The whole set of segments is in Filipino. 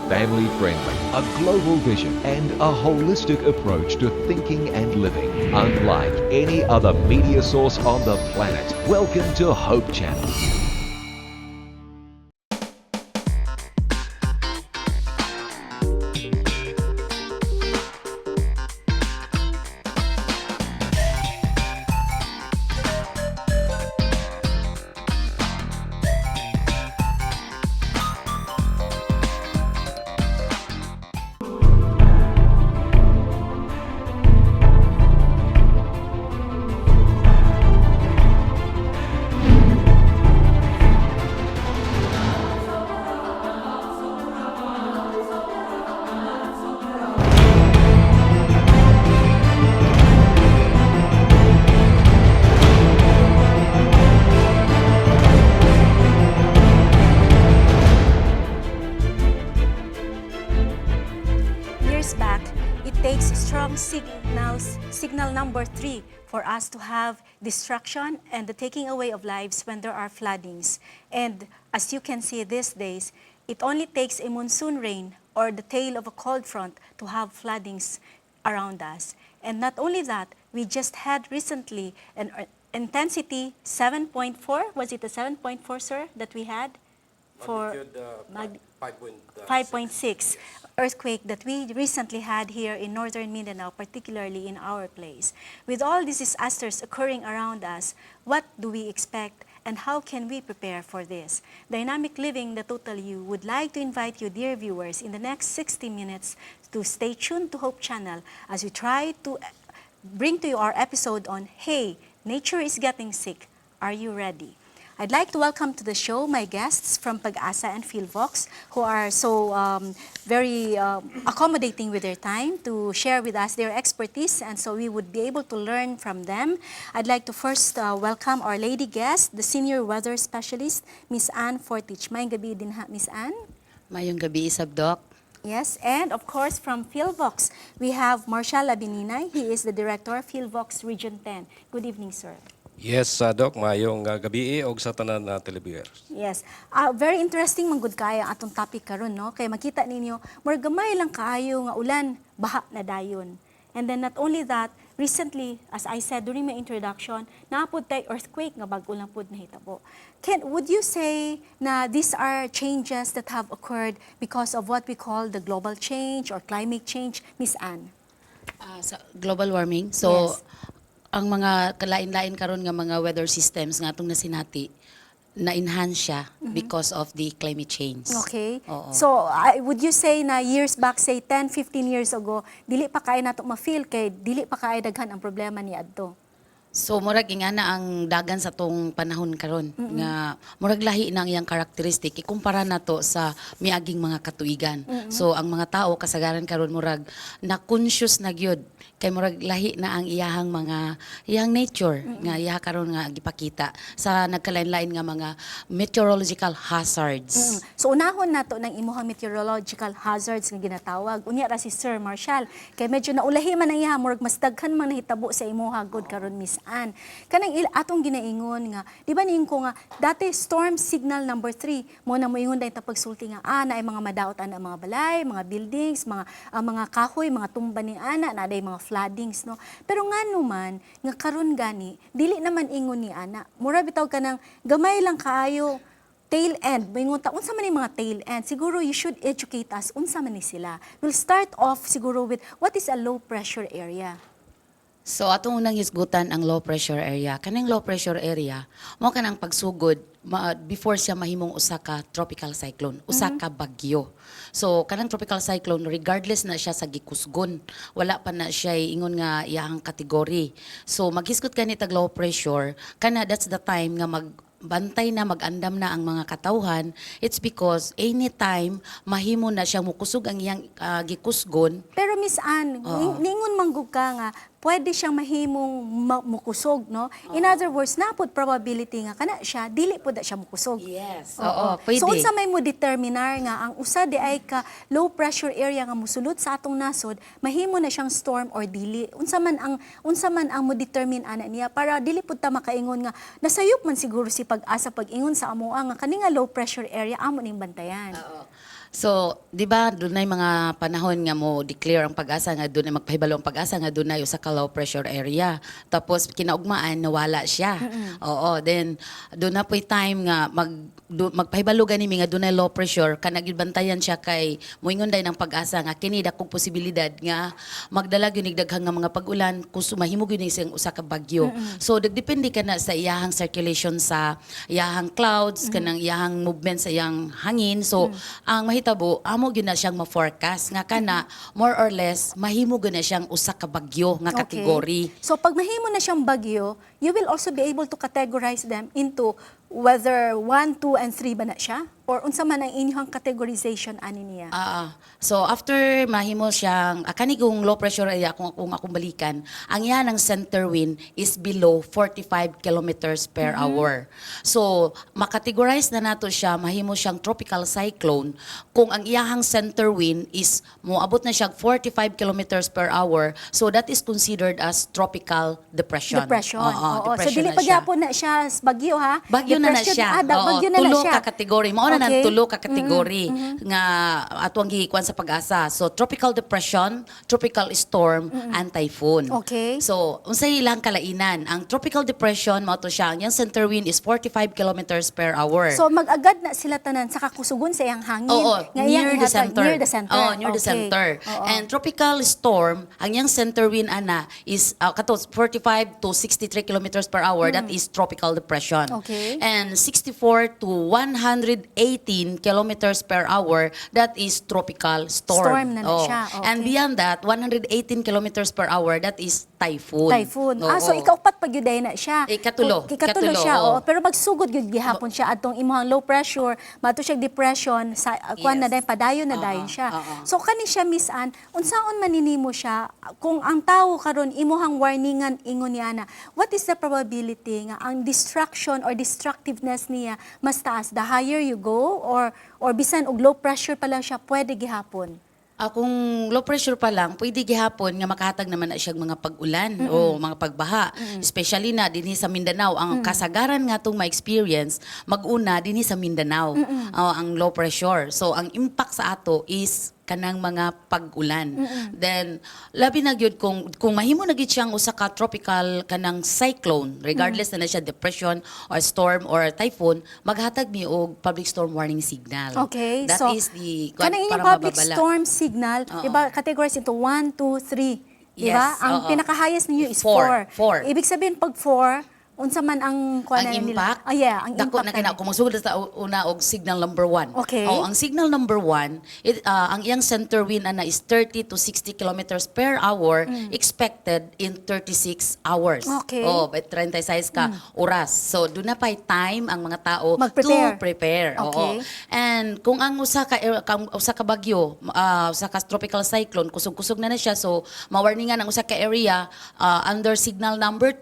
family-friendly, a global vision, and a holistic approach to thinking and living. Unlike any other media source on the planet, welcome to Hope Channel. Back, it takes strong signal number 3 for us to have destruction and the taking away of lives when there are floodings. And as you can see these days, it only takes a monsoon rain or the tail of a cold front to have floodings around us. And not only that, we just had recently an intensity 7.4, was it a 7.4, sir, that we had? For 5.6 earthquake that we recently had here in northern Mindanao, particularly in our place. With all these disasters occurring around us, what do we expect and how can we prepare for this? Dynamic Living, the Total You, would like to invite you, dear viewers, in the next 60 minutes to stay tuned to Hope Channel as we try to bring to you our episode on Hey, Nature is Getting Sick. Are you ready? I'd like to welcome to the show my guests from Pag-asa and PhilVox who are so very accommodating with their time to share with us their expertise, and so we would be able to learn from them. I'd like to first welcome our lady guest, the Senior Weather Specialist, Miss Ann Fortich. Mayong gabi din ha, Miss Ann. Mayong gabi, Isab Doc. Yes, and of course from PhilVox, we have Marshall Abininay. He is the Director of PhilVox Region 10. Good evening, sir. Yes, Doc, mayong gabi og sa tanan na televiewers. Yes. Very interesting manggod kaya ang atong topic karon, no? Kay makita ninyo, more gamay lang kaayo nga ulan, baha na dayon. And then not only that, recently, as I said during my introduction, naapod tay earthquake nga bag-o lang pud nahitabo. Would you say na these are changes that have occurred because of what we call the global change or climate change, Miss Ann? Sa global warming. So, Yes. ang mga kalain-lain karon nga mga weather systems nga atong nasinati na-enhance siya because of the climate change. Okay. Oo. So, would you say na years back, say 10, 15 years ago, dili pa kaya nato ma-feel kay dili pa kaya daghan ang problema ni adto? So murag ingana ang dagan sa tong panahon karon nga murag lahi na ang iyang karakteristik ikumpara nato sa miaging mga katuigan. So ang mga tao kasagaran karon murag na conscious na gyud kay murag lahi na ang iyang nature nga iya karon nga gipakita sa nagkalain-lain nga mga meteorological hazards. So unahon nato ng imuhang meteorological hazards nga ginatawag. Unya ra si Sir Marshall kay medyo naulahi man ang iya murag mas daghan man nahitabo sa imuha gud karon Miss Ann. Kanang atong ginaingon nga, di ba niing ko nga dati storm signal number 3 mo na moingon dahil pagsulti nga na ay mga madaot ana mga balay, mga buildings, mga kahoy, mga tumba ni ana na day mga floodings, no. Pero ngano man nga karon gani dili naman ingon ni ana. Mura bitaw kanang gamay lang kaayo tail end. Moingon ta unsa man ni mga tail end? Siguro you should educate us unsa man ni sila. We'll start off siguro with what is a low pressure area. So atong unang hisgutan ang low pressure area. Kanang low pressure area, mo kanang pagsugod before siya mahimong usa ka tropical cyclone, usa ka bagyo. So kanang tropical cyclone regardless na siya sa gikusgon, wala pa na siya ingon nga iyang kategory. So maghisgot kani tag low pressure, kana that's the time nga bantay na mag-andam na ang mga katawhan. It's because anytime mahimo na siyang mukusog ang iyang gikusgon. Pero Miss Ann, ningon manggug ka nga pwede siyang mahimong mukusog, no? In other words, napod probability nga kana siya dili pud siya mukusog. Yes. Oo, pwede. So unsa may mo determinar nga ang usa di ay ka low pressure area nga musulod sa atong nasod, mahimo na siyang storm or dili. Unsa man ang mo determine ana niya para dili pud ta makaingon nga nasayop man siguro si Pag-asa pag-ingon sa amoa nga kani nga low pressure area amo ning bantayan. Oo. So, di ba, doon na mga panahon nga mo declare ang pag-asa nga doon na magpahibalo ang pag-asa nga doon na usa ka low pressure area. Tapos kinaugmaan nawala siya. Oo, then doon na po'y time nga magpahibalo gani mi nga doon na low pressure kanang bantayan siya kay moingon day ng pag-asa nga kini dakong posibilidad nga magdala gyud daghang nga mga pag-ulan kung mahimo gyud siyang usa ka bagyo. So depende kana sa iyahang circulation sa iyahang clouds kanang iyahang movement sa iyang hangin. So ang mahitabo amo gyud na siyang ma-forecast nga kana more or less mahimo gyud na siyang usa ka bagyo nga category. So pag mahimo na siyang bagyo, you will also be able to categorize them into whether 1, 2, and 3 ba na siya? Or unsa man ang inyong categorization ani niya? So after mahimo siyang kanigong low pressure area kung akong balikan, ang yan ng center wind is below 45 kilometers per hour. So makategorize na nato siya, mahimo siyang tropical cyclone kung ang iyahang center wind is moabot na siya 45 kilometers per hour. So that is considered as tropical depression. Depression. Oo, So depression dili na pa siya. gyapon na siya bagyo ha? Bagyo na Depression, siya. bagyo na tulo siya. ka kategory. Mao na Okay. nang tulo ka kategory nga atong gikuan sa pag-asa. So tropical depression, tropical storm, and typhoon. Okay. So unsay ilang kalainan? Ang tropical depression mao to siya, ang iyang center wind is 45 kilometers per hour. So mag-agad na sila tanan sa kakusugon sa iyang hangin. Oo, nga iyang near the ihatag, center. Near the center. Oh, near the Okay. center. Oo. And tropical storm, ang yang center wind ana is kato 45 to 63 kilometers per hour. That is tropical depression. Okay. And 64 to 118 kilometers per hour, that is tropical storm. Storm na siya. Okay. And beyond that, 118 kilometers per hour, that is typhoon. Typhoon. So Oo. ikaupat pag yuday na siya. Ikatulo. Ikatulo Ikatulo, siya. oo. Pero magsugod gyud gihapon siya adtong imuhang low pressure, mato siya depression sa kuan na Yes. dayon padayon na dayon siya. Oo. So kani siya miss-an, unsaon maninimo siya kung ang tawo karon imuhang warningan ingon niya na, what is the probability nga ang distraction or destructiveness niya mas taas the higher you go or bisan og low pressure pa lang siya pwede gihapon? Kung low pressure pa lang, pwede gihapon nga makahatag naman na siya mga pag-ulan o mga pagbaha. Especially na dinhi sa Mindanao. Ang kasagaran nga itong ma-experience, mag-una dinhi sa Mindanao, ang low pressure. So ang impact sa ato is kanang mga pag-ulan. Then labi na gyud kung mahimo na gyud siyang usa ka tropical kanang cyclone, regardless na siya depression or storm or typhoon, maghatag mi og public storm warning signal. Okay, That so is the kanang inyong para public mababala. storm signal, iba categories into 1, 2, 3. Di ba? Yes, Ang oo. pinaka-highest ninyo is Four. 4. Four. Ibig sabihin pag 4, unsa man ang kuan Ang nila? impact, Ang dako na impact. kina kung magsugod sa una og signal number 1. Okay. Ang signal number 1, ang iyang center wind ana is 30 to 60 kilometers per hour expected in 36 hours. Okay. By 36 ka oras. So do na pay time ang mga tao Mag-prepare. to prepare. Okay. And kung ang usa ka bagyo, usa ka tropical cyclone, kusog-kusog na siya, so mawarningan ang usa ka area under signal number 2,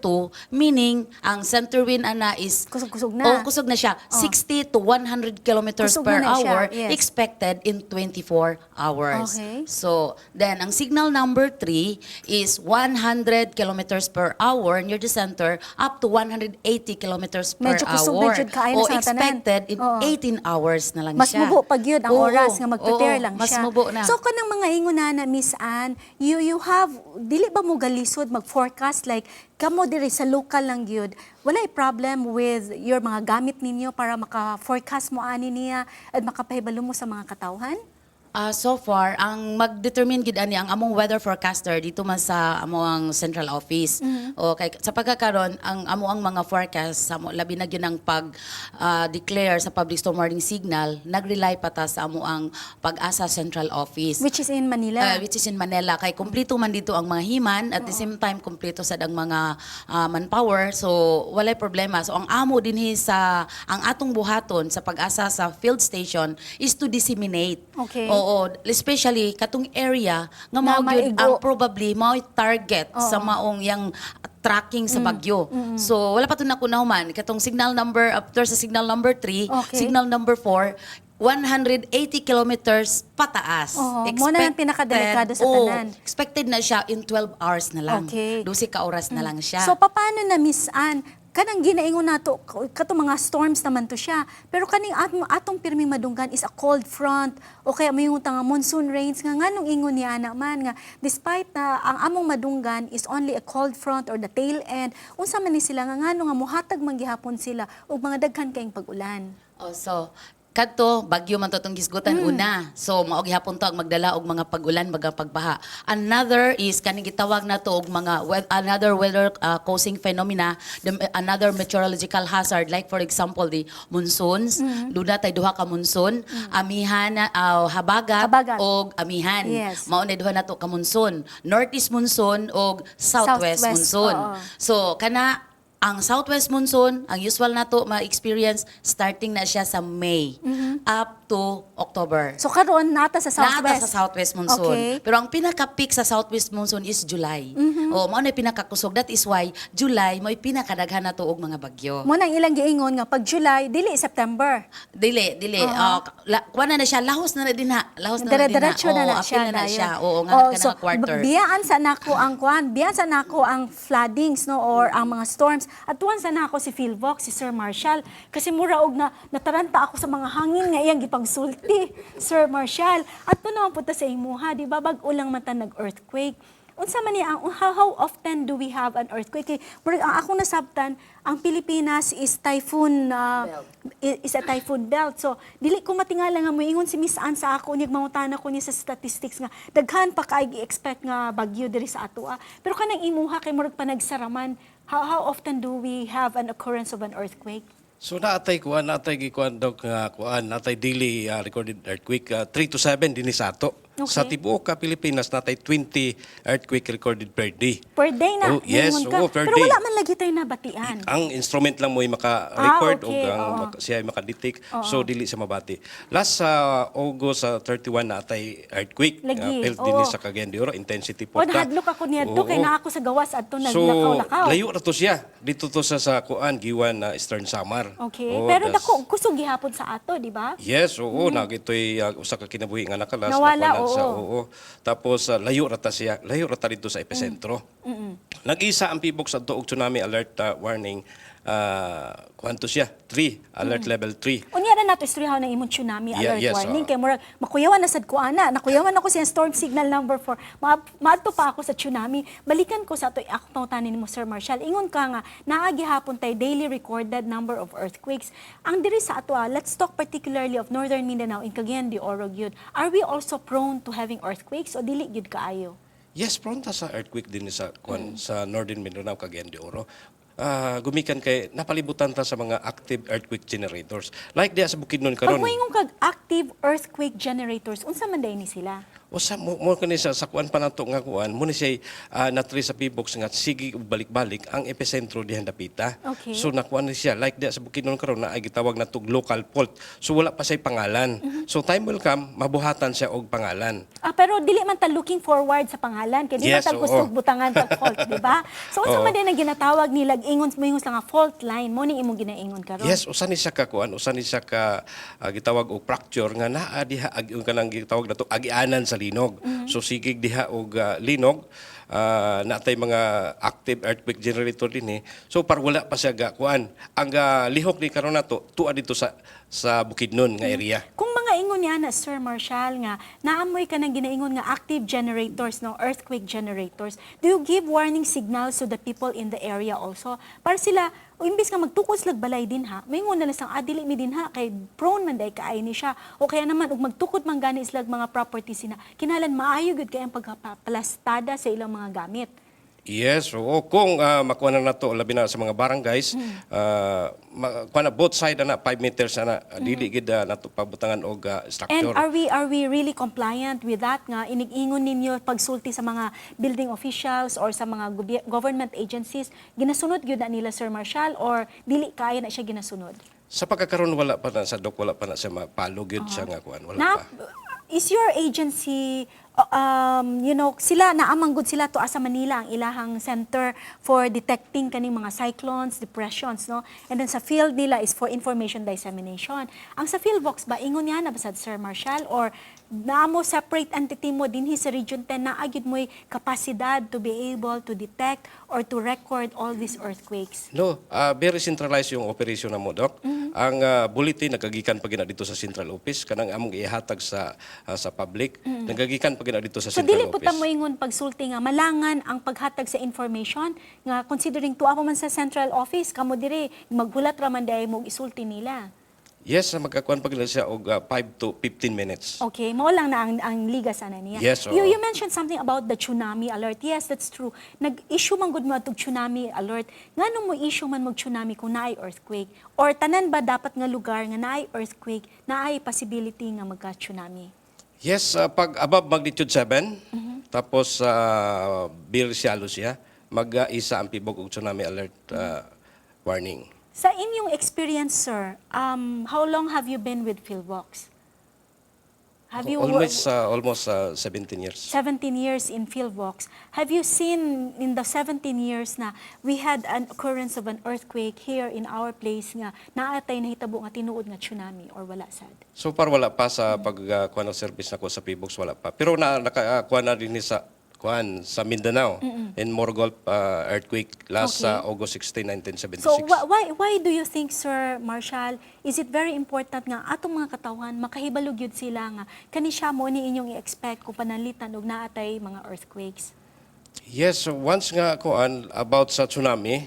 meaning ang center wind ana is Kusog-kusog na. kusog na siya. 60 to 100 kilometers Kusog per na siya, hour yes. expected in 24 hours. Okay. So, then ang signal number 3 is 100 kilometers per hour near the center up to 180 kilometers per Medyo kusog hour. na jud kaayo na sa tanan. Expected in Oo. 18 hours na lang Mas siya. mubo pag yun ang Oo, oras nga mag-prepare oo, lang mas siya. mubo na. So kanang mga inguna na Miss Ann, you have dili ba mo galisod mag-forecast like kamo diri sa local lang gyud. Walay problem with your mga gamit ninyo para maka-forecast mo ani niya at makapahibalo mo sa mga katawhan? So far, ang mag-determine gid ani ang among weather forecaster dito man sa among central office. Okay, sa pagkakaron ang among mga forecast sa labi na gyud ang pag-declare sa public storm warning signal, nag-rely pa ta sa among pag-asa central office. Which is in Manila. Which is in Manila. Kay kumpleto man dito ang mga himan, at the same time kumpleto sad ang mga manpower. So walay problema. So ang amo dinhi sa ang atong buhaton sa pag-asa sa field station is to disseminate. Okay. Oo, especially katong area nga Na mao gyud maigo. ang probably mao target sa maong yang tracking sa bagyo. So wala pa to nakunahuman katong signal number after sa signal number 3, Okay. signal number 4 180 kilometers pataas. Oo, mo na yung pinakadelikado sa Oo, tanan. expected na siya in 12 hours na lang. Okay. 12 ka oras na lang siya. So paano na Miss Ann kanang ginaingon nato kato mga storms naman to siya. Pero kaning atong pirming madunggan is a cold front o kaya mayong nga monsoon rains nga nganong ingon niya naman nga despite na ang among madunggan is only a cold front or the tail end, unsa man ni sila nga ngano nga mohatag man gihapon sila og mga daghan kayong pag-ulan. Oh, so kadto bagyo man to tong gisgutan una. So mao gihapon to ang magdala og mga pag-ulan, mga pagbaha. Another is kaning gitawag nato og mga another weather causing phenomena, another meteorological hazard like for example the monsoons. Duna tay duha ka monsoon, amihan habagat Habagat. og amihan. Yes. Mao na duha nato ka monsoon, northeast monsoon og southwest Southwest, monsoon. oo. So kana ang southwest monsoon, ang usual nato ma-experience starting na siya sa May up to October. So karon nata sa southwest. Naata sa southwest monsoon. Okay. Pero ang pinaka-peak sa southwest monsoon is July. O mao na pinakakusog. That is why July mo pinakadaghan nato og mga bagyo. Mo nang ilang giingon nga pag July dili September. Dili. Kuha na siya, lahos na din ha. Lahos na Dire-diretso din na na Oo, siya. apil na dayon. siya. Oo, nga Oh, ka so, na quarter. biyaan sa nako ang kwan, biyaan sa nako ang floodings no or ang mga storms. At tuwan sa nako si Philvox, si Sir Marshall kasi mura og na nataranta ako sa mga hangin nga iyang gipagsulti, Sir Marshall. At to naman punta sa imuha, di ba bag ulang mata nag-earthquake. Unsa man niya how often do we have an earthquake? Murag ang akong nasabtan, ang Pilipinas is typhoon is a typhoon belt. So dili ko matingala nga moingon si Miss Ann sa ako nya mangutana ko niya sa statistics nga daghan pa kay gi-expect nga bagyo diri sa ato. Pero kanang imuha kay murag panagsaraman, how often do we have an occurrence of an earthquake? So natay gikuan dog nga kuan, natay daily recorded earthquake 3 to 7 dinhi sa ato. Okay. Sa tibuok ka Pilipinas natay 20 earthquake recorded per day. Per day na. Oh, yes, ingon ka. oo, per Pero day. wala man lagi tayo nabatian. Ang instrument lang mo ay maka-record okay, o ang oo. siya ay makadetect, so dili sa mabati. Last sa August 31 natay earthquake. Lagi, Felt oo. din sa Cagayan de Oro, intensity O 4. nahadlok ako niya to kay Oo. naa ako sa gawas adto So, naglakaw-lakaw. layo ra to siya. Dito to sa kuan, Giwan na Eastern Samar. Okay. Oo, Pero das- dako kusog gihapon sa ato, di ba? Yes, oo. Nagitoy usa ka kinabuhi nga nakalas. Nawala, nakuanan sa, oo. oo. Tapos layo rata siya. Layo rata dito sa epicentro. Nag-isa ang PBOX sa tuog tsunami alert warning. Kwanto siya? 3. Alert level 3. Unya na nato istoryahan ng imong tsunami Yeah, alert yes, warning oo. kay murag makuyawan na sad ko ana. Nakuyawan ako sa storm signal number 4. Maadto pa ako sa tsunami. Balikan ko sa ato ako pangutanin nimo Sir Marshall. Ingon ka nga naa gihapon tay daily recorded number of earthquakes. Ang diri sa ato, let's talk particularly of Northern Mindanao in Cagayan de Oro gyud. Are we also prone to having earthquakes o dili gyud kaayo? Yes, pronta sa earthquake din sa sa Northern Mindanao, Cagayan de Oro. Gumikan kay napalibutan ta sa mga active earthquake generators. Like diya sa Bukidnon Pag karon. moingon kag active earthquake generators, unsa man day ni sila? O sa mo kani sa kuan pa nato nga kuan mo ni siya natri sa PBOX nga sige og balik-balik ang epicentro dihan dapita. Okay. So nakuan ni siya like diya sa Bukidnon karon na ay gitawag na tog local fault. So wala pa say pangalan. So time will come mabuhatan siya og pangalan. Pero dili man ta looking forward sa pangalan kay di man Yes, ta oo. gusto butangan ta fault, di ba? So unsa Oo. man din ang ginatawag nila ingon moingon sa nga fault line mo ni imong ginaingon karon? Yes, usa ni siya ka kuan, usa ni siya ka gitawag og fracture nga naa diha ang kanang gitawag nato agianan sa linog. So sigig diha og linog natay mga active earthquake generator din So par wala pa siya ga kuan. Ang lihok ni karon nato tuwa dito sa Bukidnon nga area. Kung mga ingon niya na Sir Marshall nga naamoy ka nang ginaingon nga active generators no earthquake generators, do you give warning signals to the people in the area also para sila o imbis nga magtukos lag balay din ha, maingon na lang sang adili mi din ha kay prone man day kaay ni siya o kaya naman ug magtukod man gani islag mga properties sina kinahanglan maayo gud kay ang pagpaplastada sa ilang mga gamit. Yes, oo. Kung makuha na nato labi na sa mga barangays, kuha na both side na 5 meters na dili gid nato pabutangan og And structure. are we really compliant with that nga inig-ingon ninyo pagsulti sa mga building officials or sa mga government agencies ginasunod gyud na nila Sir Marshall or dili kaya na siya ginasunod? Sa pagkakaroon wala pa na sa DOC wala pa na siya mapalo gyud siya nga kuan wala Na pa. is your agency sila naamang good sila to asa Manila ang ilahang center for detecting kaning mga cyclones, depressions, no? And then sa field nila is for information dissemination. Ang sa Philbox ba ingon niya na basad Sir Marshall or naamo separate entity mo dinhi sa Region 10 na agid mo'y kapasidad to be able to detect or to record all these earthquakes? No, very centralized yung operation na mo, Doc. Ang bulletin nagagikan pa gina dito sa central office kanang among ihatag sa public. Nagagikan pa gina dito sa So central dili po office. ta mo ingon pagsulti nga malangan ang paghatag sa information nga considering tuwa pa man sa central office kamo diri maghulat ra man day mo isulti nila. Yes, magkakuan pa gina siya og 5 to 15 minutes. Okay, mao lang na ang liga sana niya. Yes, oo. You mentioned something about the tsunami alert. Yes, that's true. Nag-issue man gud mo atog tsunami alert. Ngano mo issue man mag tsunami kung naay earthquake or tanan ba dapat nga lugar nga naay earthquake naay possibility nga magka-tsunami? Yes, pag above magnitude 7, tapos Bill Sialo siya, mag-isa ang pibog og tsunami alert warning. Sa inyong experience, sir, how long have you been with Philbox? Have you Almost 17 years. 17 years in Philbox. Have you seen in the 17 years na we had an occurrence of an earthquake here in our place nga naatay nahitabo nga tinuod nga tsunami or wala sad? So far wala pa sa pagkuha ng service nako sa Pibox, wala pa. Pero nakakuha na rin sa Mindanao in Morgol earthquake last Okay. August 16, 1976. So why do you think, Sir Marshall, is it very important nga atong mga katawan makahibalog yun sila nga kani siya mo ni inyong i-expect kung pananlitan og naatay mga earthquakes? Yes, so once nga kuan about sa tsunami,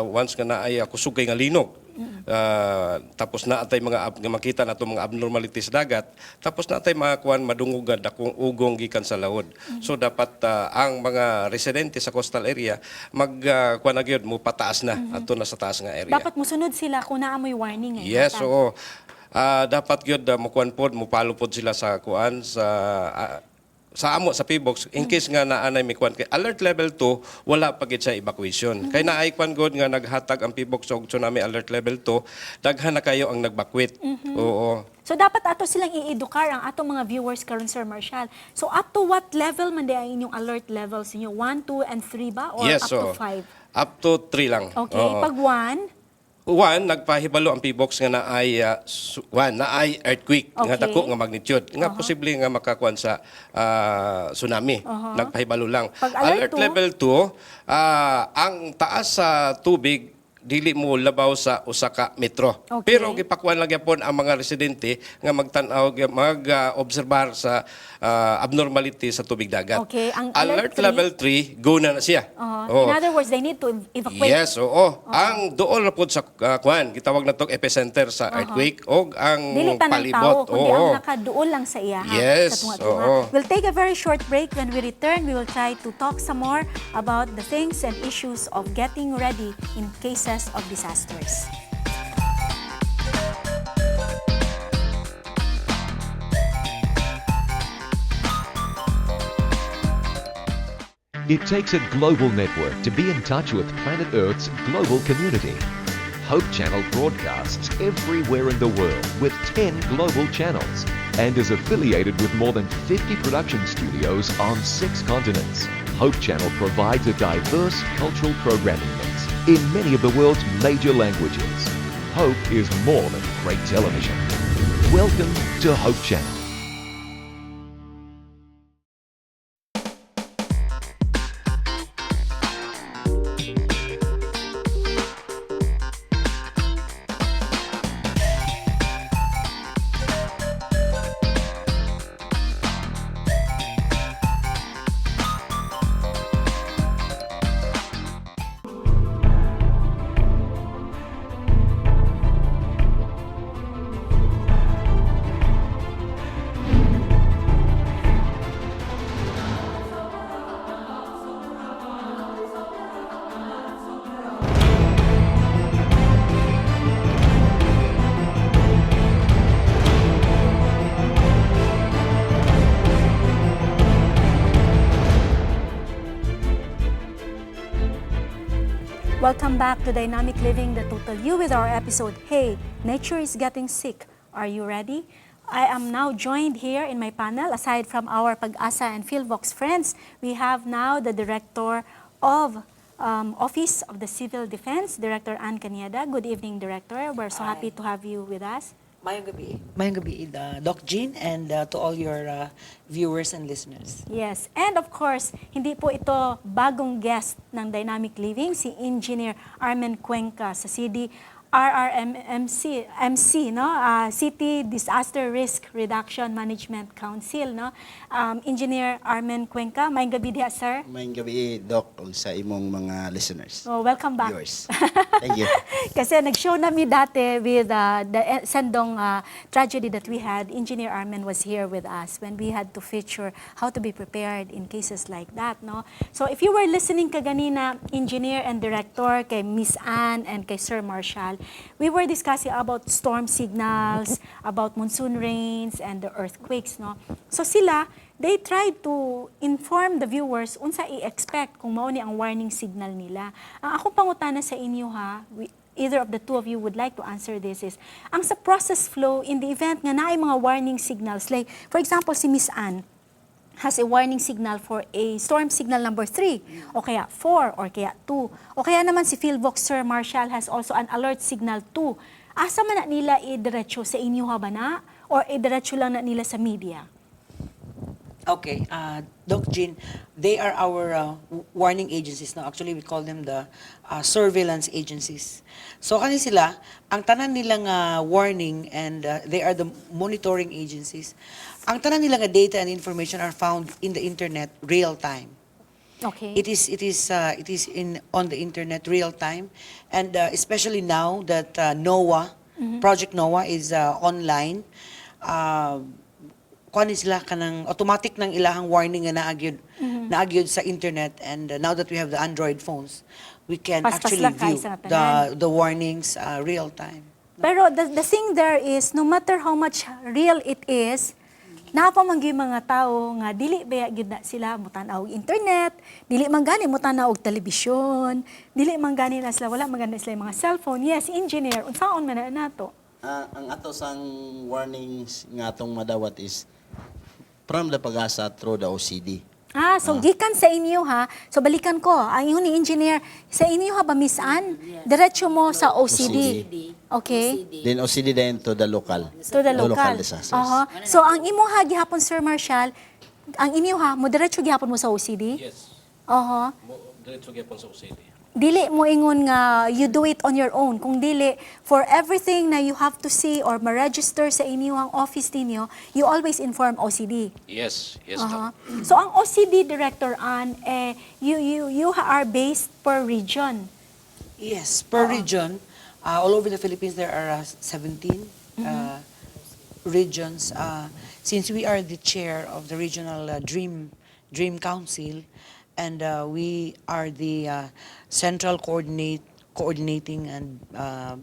once nga naay kusugay nga linog. Tapos naatay nga makita nato mga abnormalities sa dagat, tapos naatay mga kuan madungog nga dakong ugong gikan sa laod. So dapat ang mga residente sa coastal area kuan na gyud mo pataas na adto na sa taas nga area. Dapat musunod sila kung naamoy warning nga Yes, ihatag. oo. Dapat gyud mo kuan pod, mo palo pod sila sa kuan sa amo sa Pibox in case nga naanay may kuan kay alert level 2 wala pa gid sa evacuation. Kay naay kuan god nga naghatag ang Pibox og tsunami alert level 2 daghan na kayo ang nagbakwit. Oo. So dapat ato silang i-edukar ang atong mga viewers karon, Sir Marshall. So up to what level man di ang inyong alert levels ninyo? 1, 2 and 3 ba or Yes, up to oo. 5? Up to 3 lang. Okay, Oo. pag 1, One, nagpahibalo ang Pibox nga naay earthquake nga Okay. dako nga magnitude nga posible nga makakuan sa tsunami. Nagpahibalo lang. Pag alert two? level 2, ang taas sa tubig dili mo labaw sa usa ka metro. Okay. Pero gipakuan lang gyapon ang mga residente nga magtan-aw mag-obserbar sa abnormality sa tubig dagat. Okay, ang alert alert three? level 3 go na siya. Oo. In other words, they need to evacuate. Yes, oo. Ang dool na po sa kuan, gitawag na tong epicenter sa earthquake o ang Dili tanang palibot. tao, kundi ang nakaduol lang sa iya. Yes, sa tunga-tunga. oo. We'll take a very short break. When we return, we will try to talk some more about the things and issues of getting ready in cases of disasters. It takes a global network to be in touch with planet Earth's global community. Hope Channel broadcasts everywhere in the world with 10 global channels and is affiliated with more than 50 production studios on 6 continents. Hope Channel provides a diverse cultural programming mix in many of the world's major languages. Hope is more than great television. Welcome to Hope Channel. Welcome back to Dynamic Living, the Total You with our episode, Hey, Nature is Getting Sick. Are you ready? I am now joined here in my panel, aside from our Pag-asa and PhilVox friends, we have now the Director of Office of the Civil Defense, Director Ann Canieda. Good evening, Director. We're so happy to have you with us. Mayong gabi, Doc Jean, and to all your viewers and listeners. Yes, and of course, hindi po ito bagong guest ng Dynamic Living, si Engineer Armen Cuenca sa CD RRMMC, no? City Disaster Risk Reduction Management Council, no? Engineer Armen Cuenca, may gabi diha, sir. Mayong gabi, Doc, ug sa imong mga listeners. Oh, welcome back. Viewers. Thank you. Kasi nag-show nami dati with the Sendong tragedy that we had. Engineer Armen was here with us when we had to feature how to be prepared in cases like that, no? So if you were listening kaganina, Engineer and Director, kay Miss Ann and kay Sir Marshall, we were discussing about storm signals, about monsoon rains, and the earthquakes, no? So sila, they tried to inform the viewers unsa i-expect kung mao ni ang warning signal nila. Ang akong pangutana sa inyo ha, either of the two of you would like to answer this is, ang sa process flow in the event nga naay mga warning signals, like for example si Miss Ann, has a warning signal for a storm signal number 3, o kaya 4, or kaya 2. O kaya naman si PhilVox Sir Marshall has also an alert signal 2. Asa man na nila i-diretso sa inyo ha ba na? Or i-diretso lang na nila sa media? Okay, Doc Jean, they are our warning agencies. No? Actually, we call them the surveillance agencies. So, kani sila, ang tanan nilang warning and they are the monitoring agencies. Ang tanan nilang data and information are found in the internet real time. Okay. It is on the internet real time, and especially now that NOAA, Project NOAA is online. Kuan sila kanang automatic nang ilahang warning nga naagyod sa internet, and now that we have the Android phones, we can Paspas actually lang kay view sa tanan. the warnings real time. Pero the thing there is, no matter how much real it is, napamanggi mga tao nga dili baya gyud na sila mutanaw og internet, dili man gani mutanaw og telebisyon, dili man gani na sila, wala man gani sila mga cellphone. Yes, engineer, unsaon man na nato? Ang ato sang warnings nga atong madawat is from the Pag-asa through the OCD. So gikan sa inyo ha. So balikan ko, ang inyo ni engineer, sa inyo ha ba Miss Ann? Diretso mo sa OCD. Okay? Then OCD then to the local. To the local. disasters. So ang imo ha gihapon Sir Marshall, ang inyo ha mo diretso gihapon mo sa OCD? Yes. Diretso gyapon sa OCD. Dili mo ingon nga you do it on your own. Kung dili, for everything na you have to see or ma-register sa inyo ang office ninyo, you always inform OCD. Yes, Doc. So ang OCD Director Ann, you are based per region. Yes, per region, all over the Philippines there are 17 regions. Since we are the chair of the regional Dream Council, and we are the central coordinating and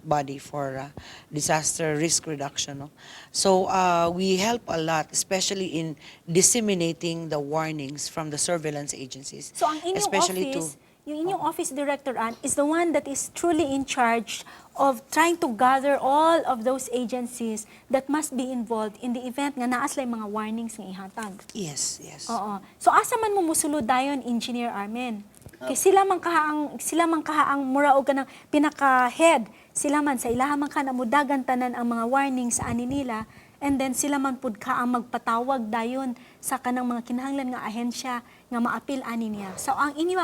body for disaster risk reduction. No? So we help a lot, especially in disseminating the warnings from the surveillance agencies. So ang inyong especially office, yung inyong office Director Ann is the one that is truly in charge of trying to gather all of those agencies that must be involved in the event nga naas lay mga warnings nga ihatag. Yes. Oo. So asa man mo musulod dayon Engineer Armen? Kay sila man kahaang mura og kanang pinaka-head. Sila man sa ilaha man kana mudagan tanan ang mga warnings ani nila, and then sila man pud ka ang magpatawag dayon sa kanang mga kinahanglan nga ahensya nga maapil ani niya. So ang inyo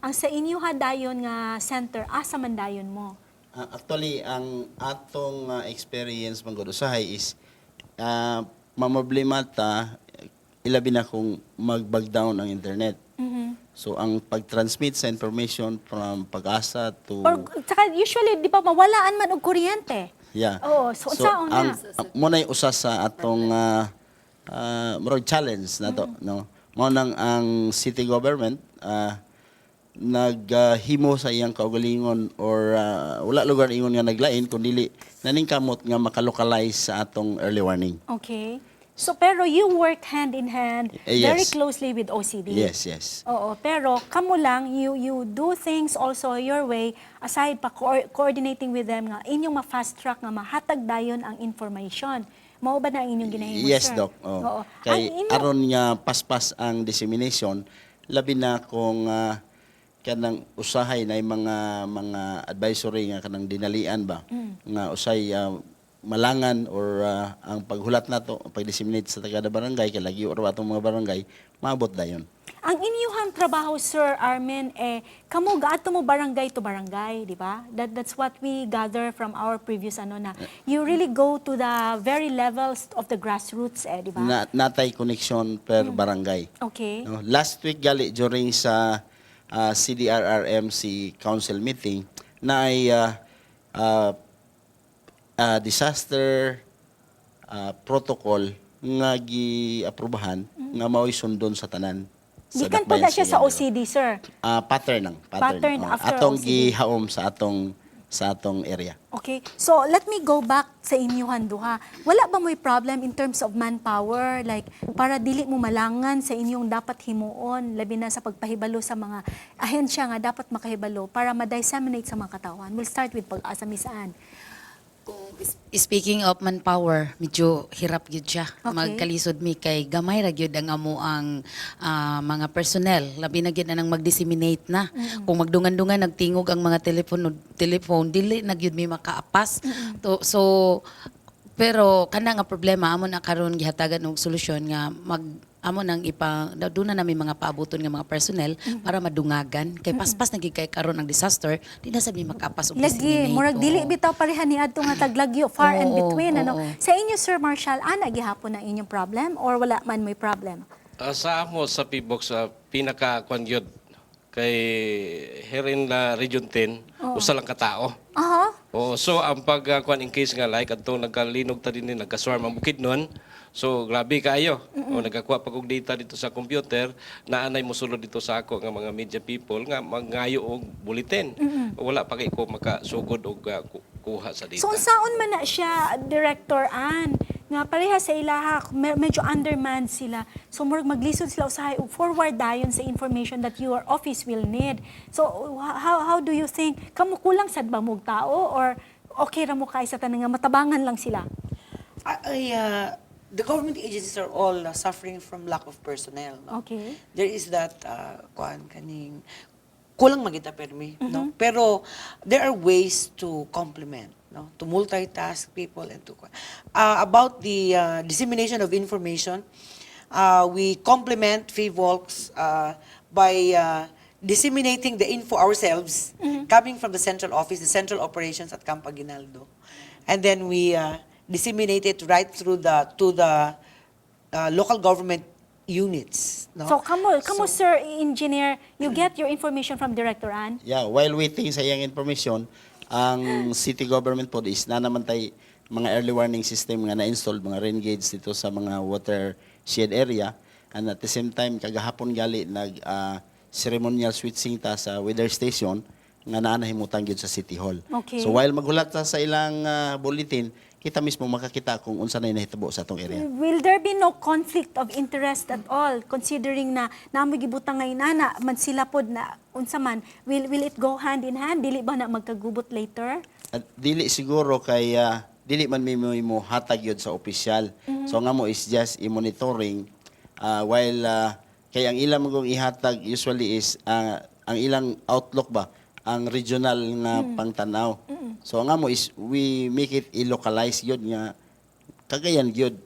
ang sa inyo ha dayon nga center asa man dayon mo? Actually, ang atong experience manggod usahay is mamablimata ilabi na kung mag-bag-down ang internet. So ang pag-transmit sa information from Pag-asa to Or saka usually di ba mawalaan man og kuryente? yeah. Oo, so unsaon na? Mo na usa sa atong murag challenge na to, no. Mao nang ang city government naghimo sa iyang kaugalingon or wala lugar ingon nga naglain kundi naningkamot nga makalocalize sa atong early warning. Okay. So pero you work hand in hand very Yes. closely with OCD. Yes. Oo, pero kamo lang you do things also your way aside pa coordinating with them nga inyong ma-fast track nga mahatag dayon ang information. Mao ba na ang inyong ginahimo, Yes, sir? Doc. Oh. Oo. Kay Ang inyo- aron nga paspas ang dissemination, labi na kung kanang usahay na mga advisory nga kanang dinalian ba nga usay malangan or ang paghulat nato pag-disseminate sa taga barangay kay lagi or atong mga barangay maabot dayon. Ang inyong trabaho, Sir Armin, kamo gaadto mo barangay to barangay, di ba? That's what we gather from our previous na you really go to the very levels of the grassroots, di ba? Natay connection per barangay. Okay. No, last week gali during sa CDRRMC council meeting na ay disaster protocol nga giaprubahan nga mao'y sundon sa tanan. Gikan po na siya sa OCD, sir. Pattern lang. Pattern Oh, after atong OCD. gihaom sa atong area. Okay. So, let me go back sa inyuhan duha. Wala ba mo'y problem in terms of manpower? Like, para dili mo malangan sa inyong dapat himuon, labi na sa pagpahibalo sa mga ahensya nga dapat makahibalo para ma-disseminate sa mga katawan. We'll start with pag-asa misaan. Speaking of manpower, medyo hirap gyud siya. Okay. Magkalisod mi kay gamay ra gyud ang amo ang mga personnel. Labi na gyud na nang mag-disseminate na. Kung magdungan-dungan nagtingog ang mga telephone dili na gyud mi makaapas. So pero kana nga problema amo na karon gihatagan og solusyon nga amo nang doon na namin mga paabuton nga mga personnel para madungagan kay paspas na gid kay karon ang disaster di na sabi makapas og Lagi, disseminate. murag dili Oo. bitaw pareha ni adto nga taglagyo, far and Oo, between ano. oo. Sa inyo, Sir Marshall, ana gihapon ang inyong problem or wala man may problem? Sa amo sa Pibok sa pinaka-kwan yun, kay herin na Region 10, usa lang katao. Aha. So ang pag-kwan in case nga like adto nagkalinog ta din nagkaswarm ang bukid nun. So grabe kaayo. O nagakuha pag og data dito sa computer, naanay mosulod dito sa ako nga mga media people nga mangayo og bulletin. Wala pa kay ko makasugod og kuha sa data. So, unsaon man na siya, Director Ann, nga pareha sa ilaha, medyo undermanned sila. So, murag maglisod sila usahay og forward dayon sa information that your office will need. So, how do you think, kamo kulang sad ba mog tao or okay ra mo kay sa tanan nga matabangan lang sila? The government agencies are all suffering from lack of personnel. No? Okay. There is that kulang magita permi, no? Pero there are ways to complement, no? To multitask people and to about the dissemination of information, we complement FIVOLCS by disseminating the info ourselves, coming from the central office, the central operations at Camp Aguinaldo. And then we disseminate it right through to the local government units. No? So, kamo Sir Engineer, you get your information from Director Ann? Yeah, while waiting sa iyang information, ang city government po is na naman tay mga early warning system nga na-install, mga rain gauge dito sa mga watershed area. And at the same time, kagahapon gali ceremonial switching ta sa weather station nga naanahimutan gyud sa City Hall. Okay. So while maghulat ta sa ilang bulletin, kita mismo makakita kung unsa na nahitabo sa atong area. Will there be no conflict of interest at all considering na namoy gibutang ngay nana man sila pod na unsa man will it go hand in hand dili ba na magkagubot later? At dili siguro kay dili man mo hatag yun sa opisyal. So nga mo is just i-monitoring while kay ang ilang magong ihatag usually is ang ilang outlook ba ang regional nga pangtanaw. So nga mo is we make it i-localize yun nga kagayan yun.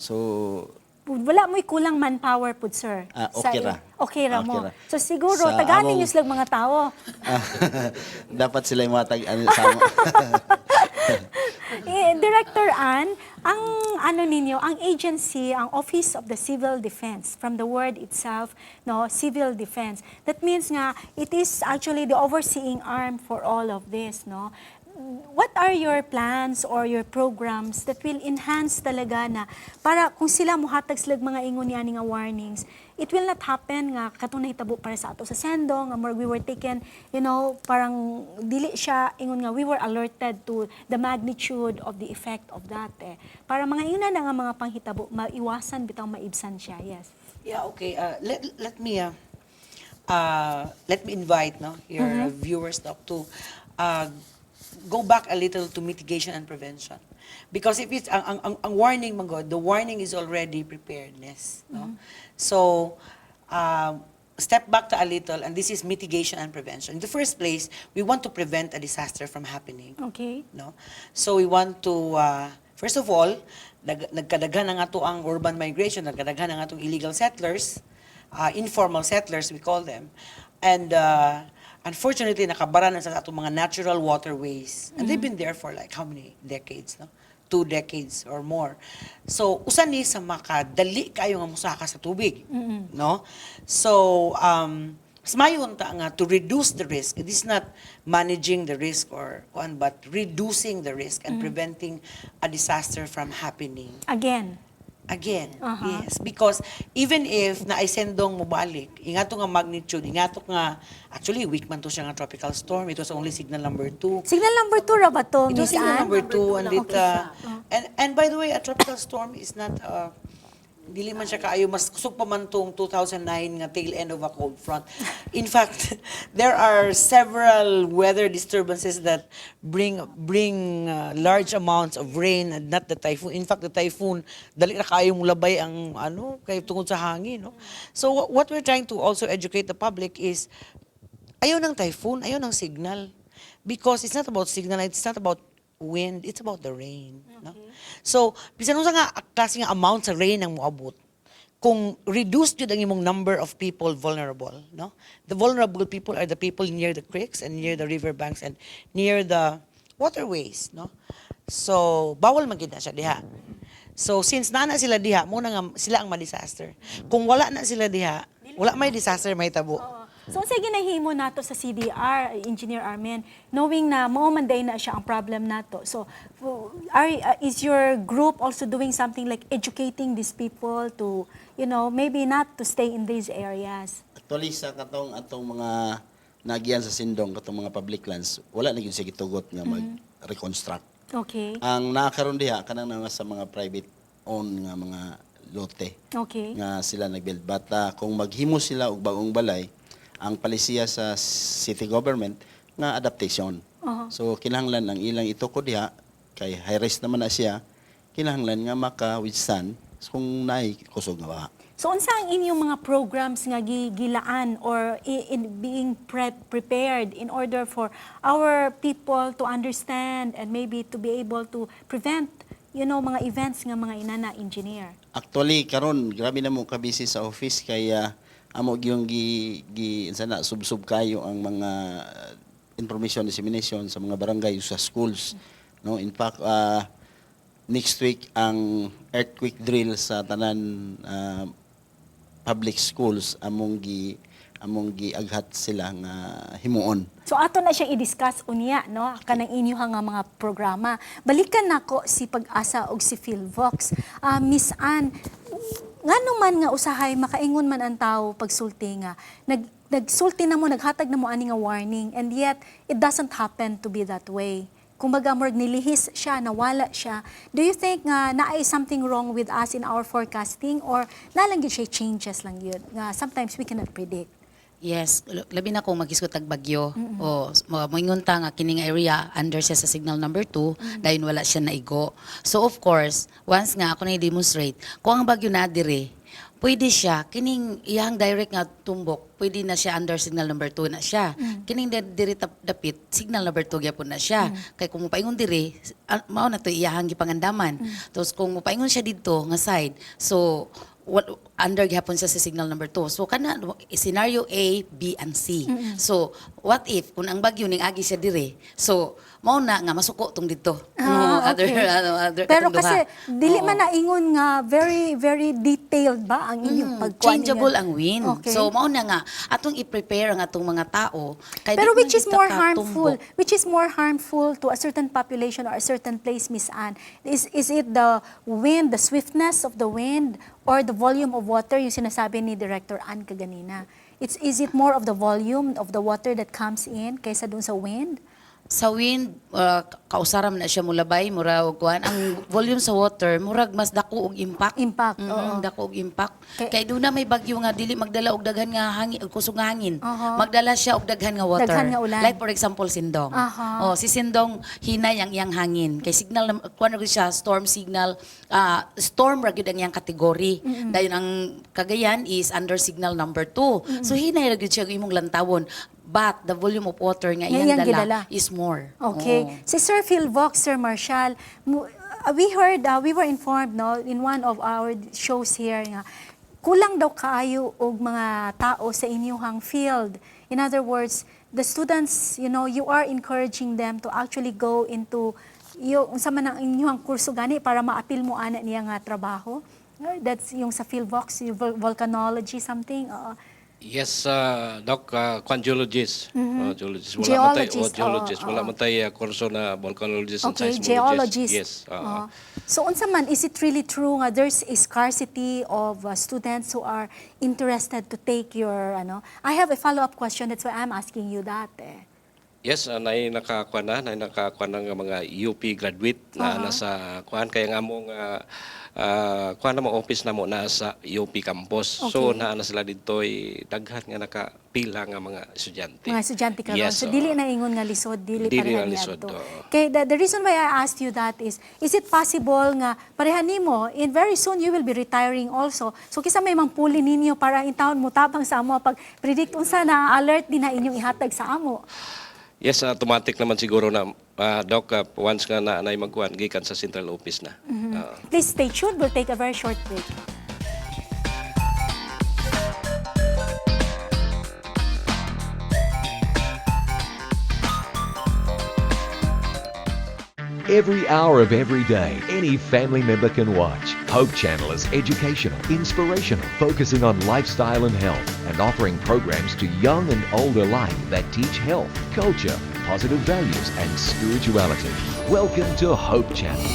So Wala mo'y kulang manpower po, sir. okay ra. Okay ra mo. Okay ra. So siguro, Sa taganin among- niyo silang mga tao. dapat sila matag sama. Director Ann, ang ninyo, ang agency, ang Office of the Civil Defense, from the word itself, no, civil defense. That means nga, it is actually the overseeing arm for all of this, no? What are your plans or your programs that will enhance talaga na para kung sila muhatag sila mga ingon ni ani nga warnings, it will not happen nga katong nahitabo para sa ato sa sendo nga we were taken, parang dili siya ingon nga we were alerted to the magnitude of the effect of that Para mga ina na nga mga panghitabo maiwasan bitaw maibsan siya. Yes. Yeah, okay. Let me invite your viewers to go back a little to mitigation and prevention. Because if it's, ang warning, magod, the warning is already preparedness. No? So, step back to a little, and this is mitigation and prevention. In the first place, we want to prevent a disaster from happening. Okay. No? So we want to, first of all, nagkadaghan na nga to ang urban migration, nagkadaghan na nga tong illegal settlers, informal settlers, we call them. And unfortunately, nakabara na sa atong mga natural waterways. And they've been there for like how many decades, no? 2 decades or more. So, usan ni sa makadali kayo nga musaka sa tubig. No? So, mas mayon ta nga to reduce the risk. It is not managing the risk or kuan, but reducing the risk and preventing a disaster from happening. Again, yes. Because even if naisendong mo balik, ingato nga magnitude, ingato nga, actually, weak man to siya nga tropical storm. It was only signal number 2. Signal number 2 ra ba to, It was Miss signal Ann? number 2, and and by the way, a tropical storm is not, dili man siya kaayo, mas kusog pa man tong 2009 nga tail end of a cold front. In fact, there are several weather disturbances that bring large amounts of rain and not the typhoon. In fact, the typhoon, dali na kaayo mong labay ang kay tungod sa hangin. No? So what we're trying to also educate the public is, ayaw ng typhoon, ayaw ng signal. Because it's not about signal, it's not about wind, it's about the rain. No? So, bisan sa nga klase nga amount sa rain ang moabot, kung reduced yun ang imong number of people vulnerable, no? The vulnerable people are the people near the creeks and near the riverbanks and near the waterways, no? So, bawal man gid na siya diha. So, since nana sila diha, muna nga sila ang ma-disaster. Kung wala na sila diha, wala may disaster, may tabo. So, sa ginahimo nato sa CDR, Engineer Armen, knowing na maumanday na siya ang problem nato. So, is your group also doing something like educating these people to, maybe not to stay in these areas? Actually, sa atong mga nagiyan sa Sindong, katong mga public lands, wala na gyud siya gitugot nga mag-reconstruct. Okay. Ang nakakaroon diha kanang sa mga private owned nga mga lote Okay. nga sila nagbuild. But kung maghimo sila og bagong balay, ang palisiya sa city government nga adaptation. So kinahanglan ang ilang itoko diha kay high risk naman na siya, kinahanglan nga maka-withstand kung naay kusog nga baha. So, unsa ang inyong mga programs nga gilaan or in being prepared in order for our people to understand and maybe to be able to prevent, mga events nga mga inana engineer? Actually karon grabe na mo kabisi sa office kaya amo gyung sana sub kayo ang mga information dissemination sa mga barangay sa schools, no? In fact, next week ang earthquake drill sa tanan public schools among giaghat sila nga himuon. So ato na siyang i-discuss unya, no, kanang inyo nga mga programa. Balikan nako si Pag-asa og si Philvox. Miss Ann, ngano man nga usahay makaingon man ang tawo pagsulti nga nagsulti na mo, naghatag na mo ani nga warning, and yet it doesn't happen to be that way. Kumbaga murag nilihis siya, nawala siya. Do you think nga naay something wrong with us in our forecasting, or nalang gyud siya changes lang yun nga sometimes we cannot predict? Yes, labi na kung mag-isgot tag bagyo o moingon ta nga kining area under siya sa signal number 2 dahil wala siya naigo. So of course, once nga ako na-demonstrate, kung ang bagyo na dire, pwede siya kining iyang direct nga tumbok, pwede na siya under signal number 2 na siya. Kining diri dapit signal number 2 gyapon na siya. Kay kung mopaingon dire, mao na to iyang gipangandaman. Tapos kung mopaingon siya didto nga side, so under gihapon siya sa signal number 2. So kana scenario A, B and C. So what if kung ang bagyo ning agi siya dire. So mao na nga masuko tong didto. Okay. Other Pero katong kasi duha. dili Oo. man na ingon nga very very detailed ba ang inyong pagkuan Changeable niya? ang wind. Okay. So mao na nga atong i-prepare ang atong mga tao kay Pero di which man is kita more katumbok. harmful to a certain population or a certain place, Miss Ann? Is it the wind, the swiftness of the wind, or the volume of water yung sinasabi ni Director Ann kaganina? Is it more of the volume of the water that comes in kaysa dun sa wind? Sa wind, kausaram na siya mulabay, mura og kuan. Ang volume sa water, murag mas dako og impact. Impact, Mm, oo. dako og impact. Kay- Kay doon na may bagyo nga dili magdala og daghan nga hangin, kusog nga hangin. Aha. Magdala siya og daghan nga water. Daghan nga ulan. Like for example Sindong. Aha. Oh, si Sindong hinay ang iyang hangin. Kay signal na kuan ra siya storm signal, storm ra gyud ang iyang kategory. Dayon ang Cagayan is under signal number 2. So hinay ra gyud siya ang imong lantawon. But the volume of water nga Nga iyang iyang dala gidala. is more. Okay. Oo. Si Sir Phil Vox, Sir Marshall, we heard, we were informed no, in one of our shows here nga, kulang daw kaayo og mga tao sa inyong field. In other words, the students, you know, you are encouraging them to actually go into yung unsa man ang inyong kurso gani para maapil mo ana niya nga trabaho. That's yung sa PhilVox, yung volcanology something. Yes, Doc, kwan geologist. Geologist. Geologist, Geologist. oo, Wala oo. man tayo kurso na volcanologist and Okay, seismologist. geologist. Yes. So unsa man, is it really true nga there's a scarcity of students who are interested to take your ano? I have a follow-up question, that's why I'm asking you that. Yes, nay nakakuan ng mga UP graduate na nasa kuan kaya nga among kuan na mo office na mo na sa UP campus. So Okay. naa na sila dito daghan nga nakapila nga mga estudyante. Mga estudyante karon. Yes, So oo. dili na ingon nga lisod, dili Dili pareha na niya lisod, to. oo. Okay, the reason why I asked you that is it possible nga pareha nimo in very soon you will be retiring also. So kisa may mangpuli ninyo para in taon mo tabang sa amo pag predict unsa na alert din na inyong ihatag sa amo. Yes, automatic naman siguro na Doc, once nga na magkuan gikan sa central office na. Please stay tuned. We'll take a very short break. Every hour of every day, any family member can watch. Hope Channel is educational, inspirational, focusing on lifestyle and health, and offering programs to young and old alike that teach health, culture, positive values, and spirituality. Welcome to Hope Channel.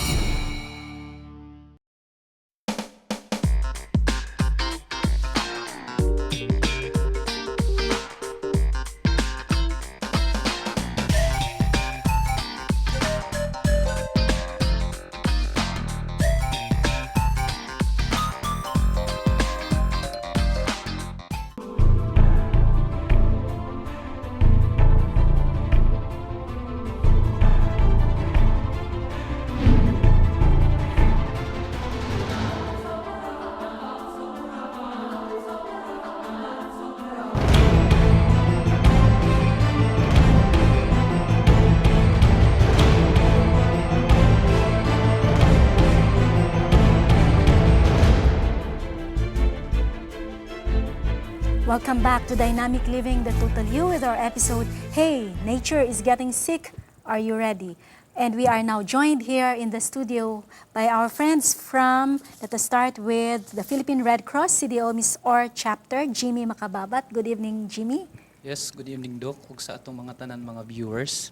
Welcome back to Dynamic Living, the Total You, with our episode, Hey, Nature is Getting Sick, Are You Ready? And we are now joined here in the studio by our friends from, let us start with the Philippine Red Cross, CDO Miss Or Chapter, Jimmy Makababat. Good evening, Jimmy. Yes, good evening, Doc, ug sa atong mga tanan mga viewers.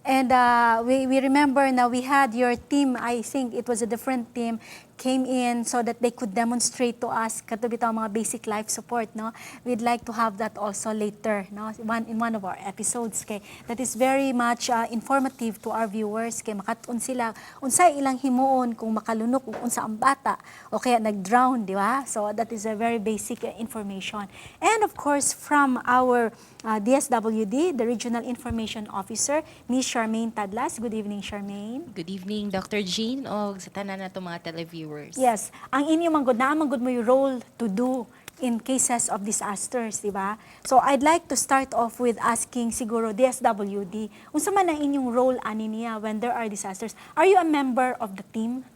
And we remember now we had your team, I think it was a different team, came in so that they could demonstrate to us katubit ang mga basic life support, no? We'd like to have that also later, no? In one of our episodes, kay that is very much informative to our viewers, kay makatun sila unsay ilang himuon kung makalunok ug unsa ang bata o kaya nag-drown, di ba? So that is a very basic information. And of course, from our DSWD, the Regional Information Officer, Ms. Charmaine Tadlas. Good evening, Charmaine. Good evening, Dr. Jean, o sa tanan na itong mga televiewers. Yes, ang inyo manggod na manggod mo yung role to do in cases of disasters, di ba? So I'd like to start off with asking siguro DSWD, unsa man ang inyong role ani niya when there are disasters? Are you a member of the team?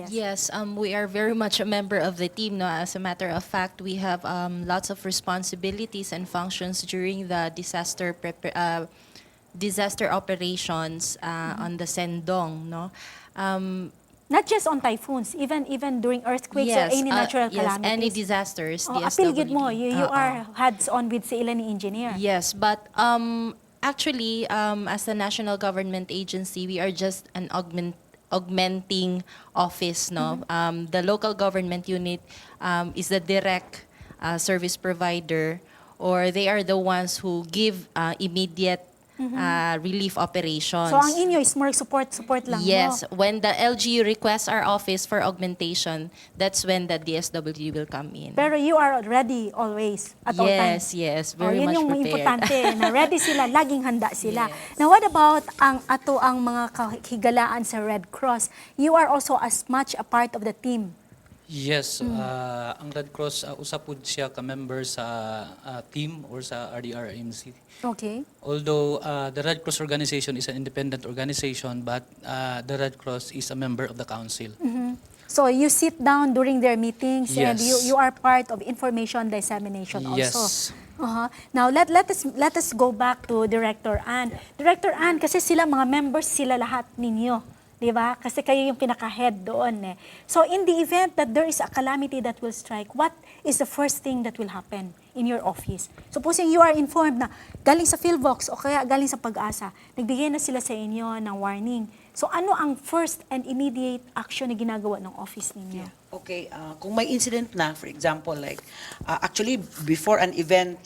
Yes, we are very much a member of the team. No? As a matter of fact, we have lots of responsibilities and functions during the disaster operations on the Sendong. No? Not just on typhoons, even during earthquakes or any natural calamities. Yes, any disasters. Apil gid mo, you are hands-on with sa ilan ni engineer. Yes, but actually, as a national government agency, we are just an augmenting office, no? The local government unit is the direct service provider, or they are the ones who give immediate relief operations. So ang inyo is more support lang, Yes, no? when the LGU requests our office for augmentation, that's when the DSWD will come in. Pero you are ready always, at all times. Yes, Oh, very yun much yung prepared. importante, na ready sila, laging handa sila. Yes. Now, what about ang mga kahigalaan sa Red Cross? You are also as much a part of the team. Yes, ang Red Cross usa pud siya ka member sa team or sa RDRMC. Okay. Although the Red Cross organization is an independent organization, but the Red Cross is a member of the council. So you sit down during their meetings and Yes. you are part of information dissemination Yes. also. Now let us go back to Director Ann. Director Ann, kasi sila mga members sila lahat ninyo. 'Di ba? Kasi kayo yung pinaka-head doon eh. So in the event that there is a calamity that will strike, what is the first thing that will happen in your office? Supposing you are informed na galing sa PhilVox o kaya galing sa Pag-asa, nagbigay na sila sa inyo ng warning. So ano ang first and immediate action na ginagawa ng office ninyo? Okay, kung may incident na, for example, like actually before an event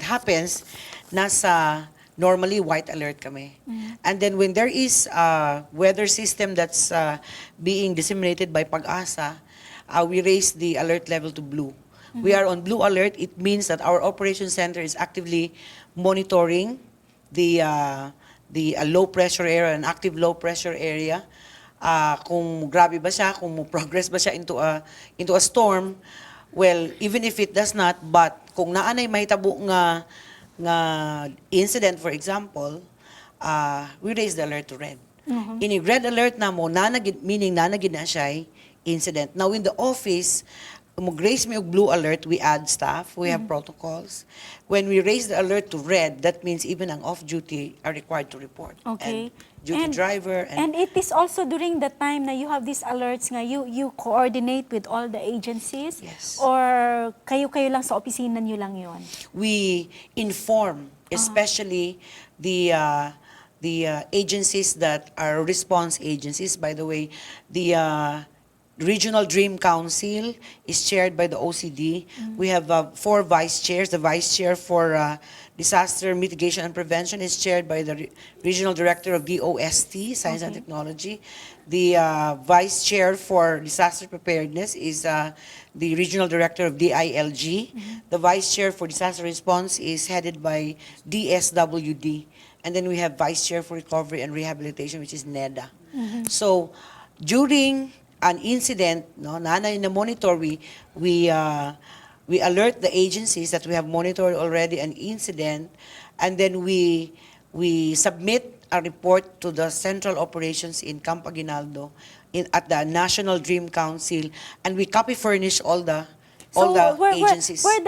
happens, nasa normally white alert kami. And then when there is a weather system that's being disseminated by Pag-asa, we raise the alert level to blue. We are on blue alert. It means that our operations center is actively monitoring the low pressure area and active low pressure area. Kung grabe ba siya, kung progress ba siya into a storm. Well, even if it does not, but kung naanay mahitabo nga incident, for example, we raise the alert to red. In red alert na mo, meaning nanagid na siya incident. Now in the office, mag-raise may og blue alert, we add staff, we have protocols. When we raise the alert to red, that means even ang off-duty are required to report. Okay. And duty driver and it is also during the time na you have these alerts nga you coordinate with all the agencies? Yes. Or kayo-kayo lang sa opisina nyo lang yon? we inform, especially the agencies that are response agencies. By the way, the Regional Dream Council is chaired by the OCD. We have 4 vice chairs. The vice chair for disaster mitigation and prevention is chaired by the regional director of DOST, Science and Technology. The vice chair for disaster preparedness is the regional director of DILG. The vice chair for disaster response is headed by DSWD. And then we have vice chair for recovery and rehabilitation, which is NEDA. So during an incident, no, na monitor, we alert the agencies that we have monitored already an incident, and then we submit a report to the central operations in Camp Aguinaldo at the National Dream Council, and we copy furnish all the agencies. Where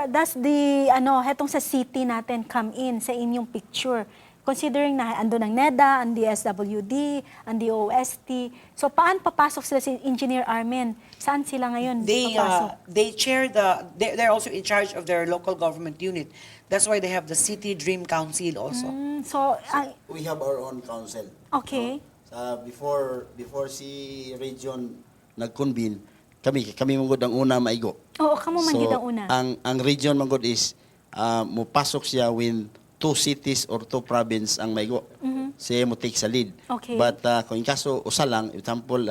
does the hetong sa city natin come in sa inyong picture? Considering na ando ng NEDA, ang DSWD, ang DOST. So paano papasok sila si Engineer Armen? Saan sila ngayon papasok? They're also in charge of their local government unit. That's why they have the City Dream Council also. So, We have our own council. okay. Before si region nag-convene, kami mangod ang una maigo. Oo, kamo man gid ang una. Ang region mangod is mupasok siya when 2 cities or 2 province ang maigo. Siya mo take sa lead. Okay. But kung in kaso usa lang, example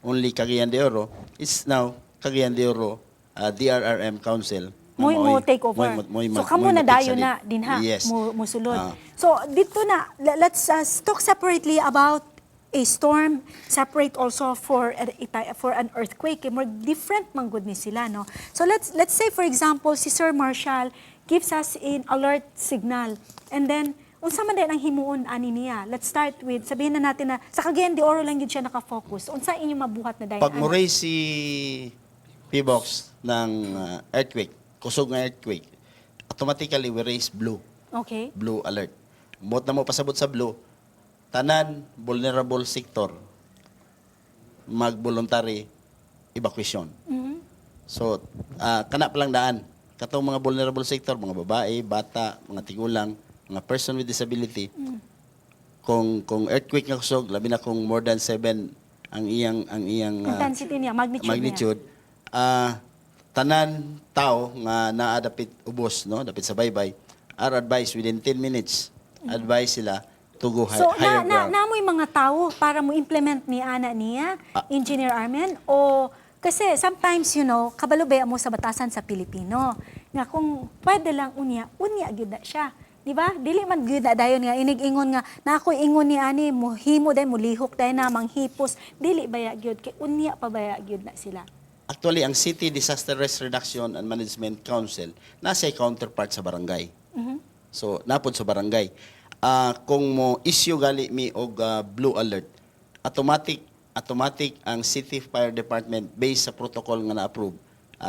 only Cagayan de Oro, it's now Cagayan de Oro DRRM Council. Mo take over. So kamo na dayo na din ha. Yes. Musulod. So dito na let's talk separately about a storm, separate also for an earthquake. More different man gud ni sila, no. So let's say for example si Sir Marshall gives us an alert signal, and then unsa man din ang himuon ani niya. Let's start with sabihin na natin na sa Cagayan de Oro lang gid siya naka-focus. Unsa inyo mabuhat na dayon? Pag mo-raise si PBOX ng earthquake, kusog nga earthquake, automatically we raise blue. Okay. Blue alert. Bot na mo pasabot sa blue, tanan vulnerable sector mag-voluntary evacuation. So, kana pa lang daan. Katong mga vulnerable sector, mga babae, bata, mga tigulang, mga person with disability. Kung earthquake nga kusog, labi na kung more than 7 ang iyang Intensity niya, magnitude, tanan tao nga naa dapit ubos, no, dapit sa baybay, are advised within 10 minutes. Advise sila to go So, higher ground. naamoy mga tao para mo implement ni ana niya, Engineer Armen, o kasi sometimes, kabalubay mo sa batasan sa Pilipino, nga kung pwede lang unya gyud na siya. Di ba? Dili man gyud na dayon nga inig-ingon nga na ako ingon ni ani mo himo day mo lihok day na manghipos, dili baya gyud kay unya pa baya gyud na sila. Actually, ang City Disaster Risk Reduction and Management Council nasa counterpart sa barangay. So, napod sa barangay. Kung mo issue gali mi og blue alert, automatic ang City Fire Department based sa protocol nga na-approve.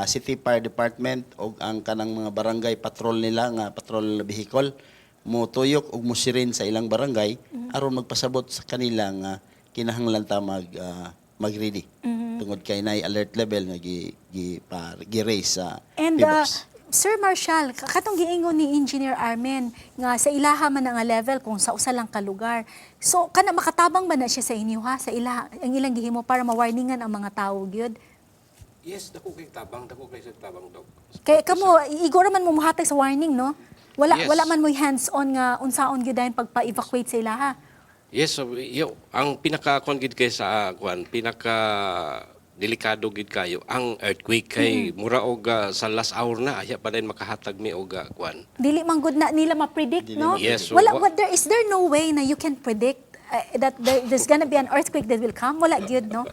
City Fire Department og ang kanang mga barangay patrol nila nga patrol vehicle mo tuyok og mo sirin sa ilang barangay aron magpasabot sa kanila nga kinahanglan ta mag-ready. Tungod kay nay alert level nga gi-raise sa And PBOX. Sir Marshall, katong giingon ni Engineer Armen nga sa ilaha man nga level kung sa usa lang ka lugar. So kana makatabang ba na siya sa inyo ha sa ilaha ang ilang gihimo para ma-warningan ang mga tawo gyud? Yes, dako kay tabang dog. Kay kamo igor man mo muhatag sa warning no? Yes. Wala man mo hands-on nga unsaon gyud dayon pagpa-evacuate sa ilaha. Yes, so, ang pinaka-kon gid kay sa delikado gid kayo ang earthquake kay mura og sa last hour na aya pa din makahatag mi og Dili man gud na nila ma-predict no? Yes, so is there no way na you can predict that there's gonna be an earthquake that will come? Wala gyud no?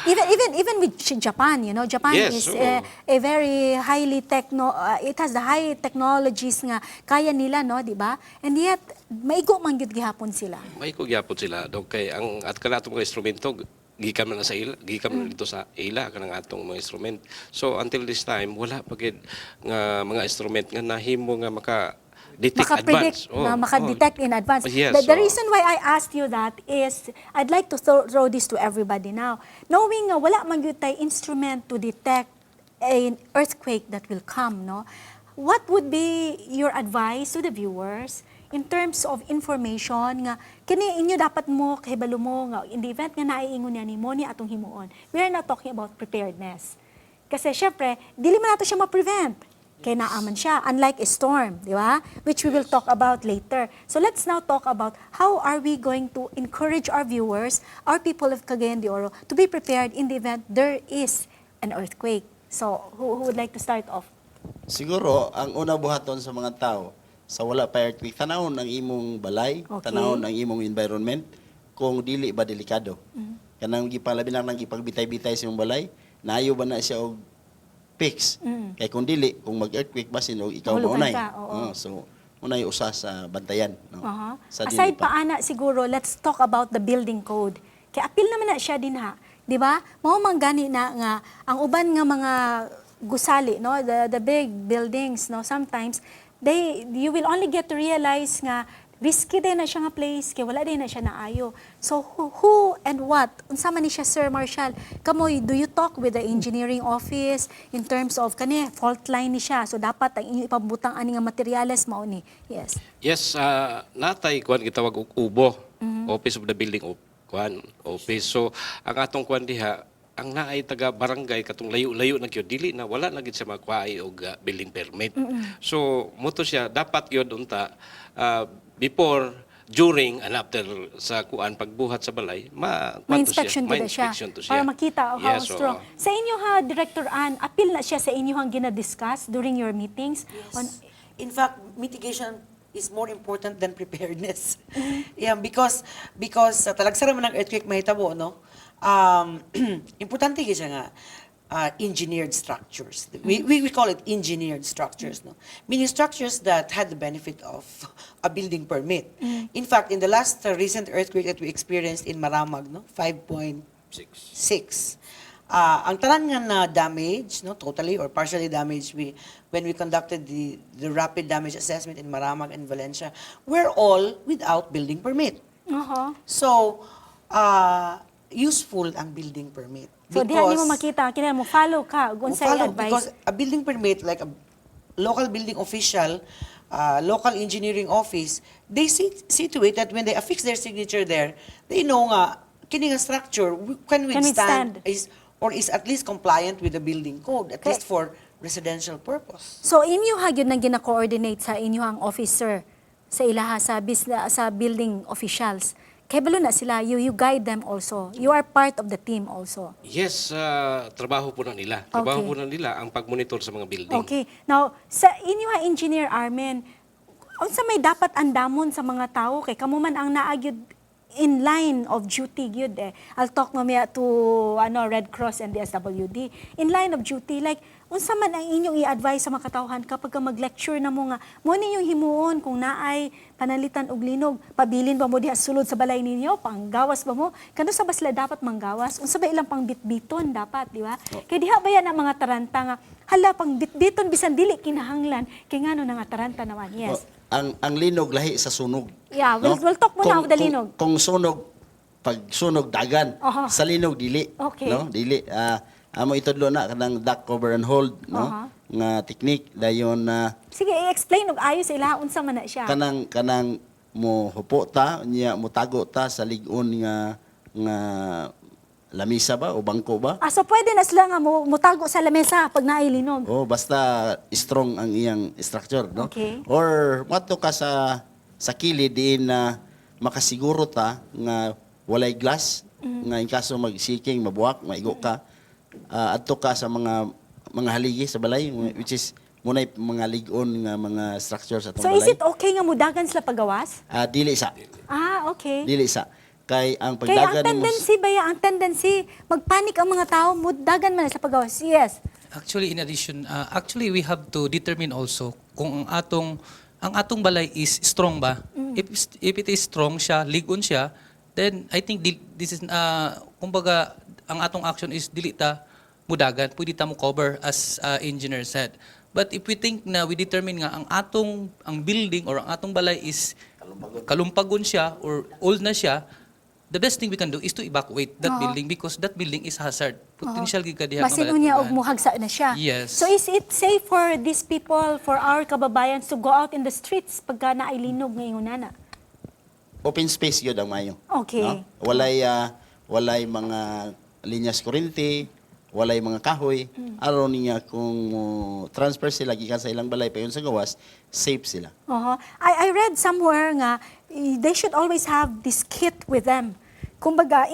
Even with Japan, Japan Yes, is oo. a very highly it has the high technologies nga kaya nila no, di ba? And yet maigo man gyud gihapon sila. may kugyapon sila dog kay ang at kanato mga instrumento gikan man na sa ila, gikan man dito sa ila kanang atong mga instrument. So until this time wala pa gid nga mga instrument nga nahimo nga maka-detect advance. Maka-predict, maka-detect in advance. Yes, The reason why I asked you that is, I'd like to throw this to everybody now. Knowing nga wala man gyud tay instrument to detect an earthquake that will come, no? What would be your advice to the viewers in terms of information nga kini inyo dapat mo kahibalo mo nga in the event nga naiingon niya nimo ni atong himuon. We are not talking about preparedness. Kasi syempre, dili man nato siya ma-prevent. Kaya naaman siya, unlike a storm, di ba? Which we will talk about later. So let's now talk about how are we going to encourage our viewers, our people of Cagayan de Oro, to be prepared in the event there is an earthquake. So who would like to start off? Siguro, ang una buhaton sa mga tao, sa wala pa earthquake, tanawon ang imong balay, Okay. tanawon ang imong environment, kung dili ba delikado. Kanang gipalabi lang nang gipagbitay-bitay sa imong balay, naayo ba na siya og fix. Kay kung dili, kung mag-earthquake basin o ikaw Mahulugan maunay. ka, oo. So, unay usa sa bantayan. No? Sa Aside dili pa. pa ana siguro, let's talk about the building code. Kaya apil naman na siya din ha. 'Di ba? Mao man gani na nga ang uban nga mga gusali, no, the big buildings, no, sometimes you will only get to realize nga risky din na siya nga place kay wala din na siya naayo. So who and what unsa man ni siya, Sir Marshall? Kamoy, do you talk with the engineering office in terms of kani fault line ni siya, so dapat ang inyo ipabutang ani nga materyales mao ni? Yes. Yes, natay kuan gitawag og ubo, Office of the Building Office. So ang atong kuan diha ang naay taga barangay katong layo-layo na gyud dili na wala na gid sa makuha og building permit. So moto siya dapat gyud unta before, during and after sa kuan pagbuhat sa balay, May inspection to siya. Para makita how Yes, strong. oo. Sa inyo ha, Director Ann, appeal na siya sa inyo hang gina-discuss during your meetings? In fact, mitigation is more important than preparedness. Yeah, because talagsara man ang earthquake mahitabo, no? Importante gyud siya nga engineered structures. We call it engineered structures, no? Meaning structures that had the benefit of a building permit. In fact, in the last recent earthquake that we experienced in Maramag, no, 5.6. Ang tanan nga na damage, no, totally or partially damaged, when we conducted the rapid damage assessment in Maramag and Valencia, were all without building permit. So, useful ang building permit. So, dihan mo makita, kailangan mo follow ka, kung sa Follow, advice. because a building permit, like a local building official, local engineering office, they see to it that when they affix their signature there, they know nga, kini nga structure can withstand. is or is at least compliant with the building code, at Okay. least for residential purpose. So inyo ha gyud nang gina-coordinate sa inyo ang officer sa ilaha sa building officials. Kay balo na sila, you guide them also. You are part of the team also. Yes, trabaho po na nila. Trabaho Okay. po na nila ang pagmonitor sa mga building. Okay. Now, sa inyo ha, Engineer Armen, unsa may dapat andamon sa mga tao kay kamo man ang naagyud in line of duty gyud eh. I'll talk mamaya to Red Cross and the SWD. In line of duty, like unsa man ang inyong i-advise sa mga katawhan kapag ka mag-lecture na mo nga mo ninyong himuon kung naay panalitan og linog, pabilin ba mo diha sulod sa balay ninyo, panggawas ba mo? Kano sa ba sila dapat manggawas? Unsa ba ilang pang bitbiton dapat, di ba? Kay diha ba yan ang mga taranta nga hala pang bitbiton bisan dili kinahanglan kay ngano na nga taranta naman. Yes. Ang linog lahi sa sunog. Yeah, we'll talk muna of the linog. Kung sunog, pag sunog dagan, Aha. sa linog dili. Okay. No? Dili. Amo itudlo na kanang duck cover and hold, no? Aha. Nga technique dayon na Sige, i-explain og ayo sa ilaha unsa man na siya. kanang mo hupo ta niya mo tago ta sa ligon nga lamisa ba o bangko ba? So pwede na sila nga mutago sa lamesa pag naay linog. Oh, basta strong ang iyang structure, no? Okay. Or mato ka sa kilid diin na makasiguro ta nga walay glass nga in kaso magsiking mabuwak maigo ka adto ka sa mga haligi sa balay which is munay mga ligon nga mga structure sa atong So balay. is it okay nga mudagan sila pagawas? Dili sa. Okay. Dili sa. Kay ang Kaya ang pagdagan nimo tendency, magpanik ang mga tao, mudagan man sa pagawas. Yes. Actually, in addition, actually we have to determine also kung ang atong balay is strong ba. If it is strong siya, ligon siya, then I think this is kumbaga ang atong action is dili ta mudagan, pwede ta mo cover as engineer said. But if we think na we determine nga ang building or ang atong balay is kalumpagon siya or old na siya, the best thing we can do is to evacuate that building because that building is hazard. Potential gid ka diha nga Masin unya og malatugan. muhagsa na siya. Yes. So is it safe for these people, for our kababayans to go out in the streets pagka naay linog ngayon na? open space gyud ang mayo. Okay. No? Walay mga linyas kuryente, walay mga kahoy. Aron niya kung transfer sila gikan sa ilang balay payon sa gawas, safe sila. I read somewhere nga they should always have this kit with them. Kumbaga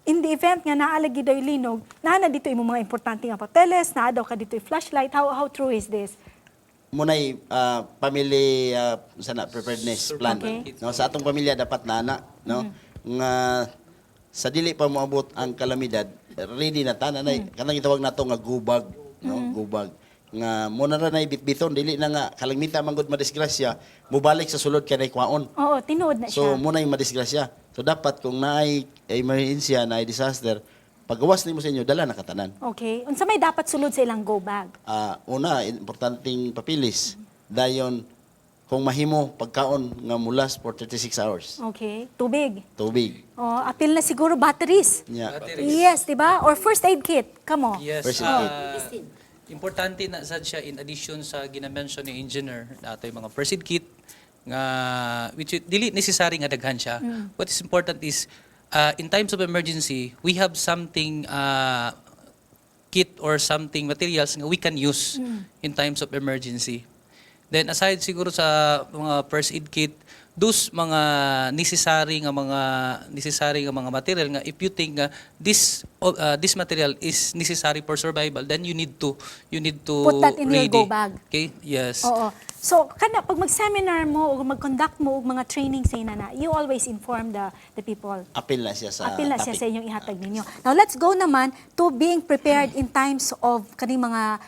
in the event nga naalagi daw yung linog, na dito yung mga importante nga papeles, naa daw ka dito yung flashlight. How true is this? Munay family preparedness plan. Okay. No, sa atong pamilya dapat nana, no? Nga sa dili pa moabot ang kalamidad, ready na ta na kanang gitawag nato nga gubag, no? Gubag. Nga mo na nay bitbiton dili na nga kalangmita manggod madisgrasya, mubalik sa sulod kanay kwaon. Oo, tinuod na So siya. muna yung madisgrasya. So dapat kung naay emergency, naay disaster, paggawas nimo sa inyo dala na katanan. Okay. Unsa may dapat sulod sa ilang go bag? Una, importanteng papilis. Dayon, kung mahimo, pagkaon nga mulas for 36 hours. Okay. Tubig. Tubig. Apil na siguro batteries. Nya. Yes, di ba? Or first aid kit. Come on. Yes. First aid Importante na sad siya in addition sa gina-mention ni engineer nato yung mga first aid kit nga which dili necessary nga daghan siya. What is important is in times of emergency, we have something kit or something materials nga we can use in times of emergency. Then aside siguro sa mga first aid kit, those mga necessary nga mga material nga if you think nga this material is necessary for survival, then you need to Put that in your ready. go bag. Okay? Yes. Oo. So, pag mag-seminar mo o mag-conduct mo og mga training sa inana, you always inform the people. Apil na siya sa Apil na siya topic. sa inyong ihatag ninyo. Now, let's go naman to being prepared in times of kaning mga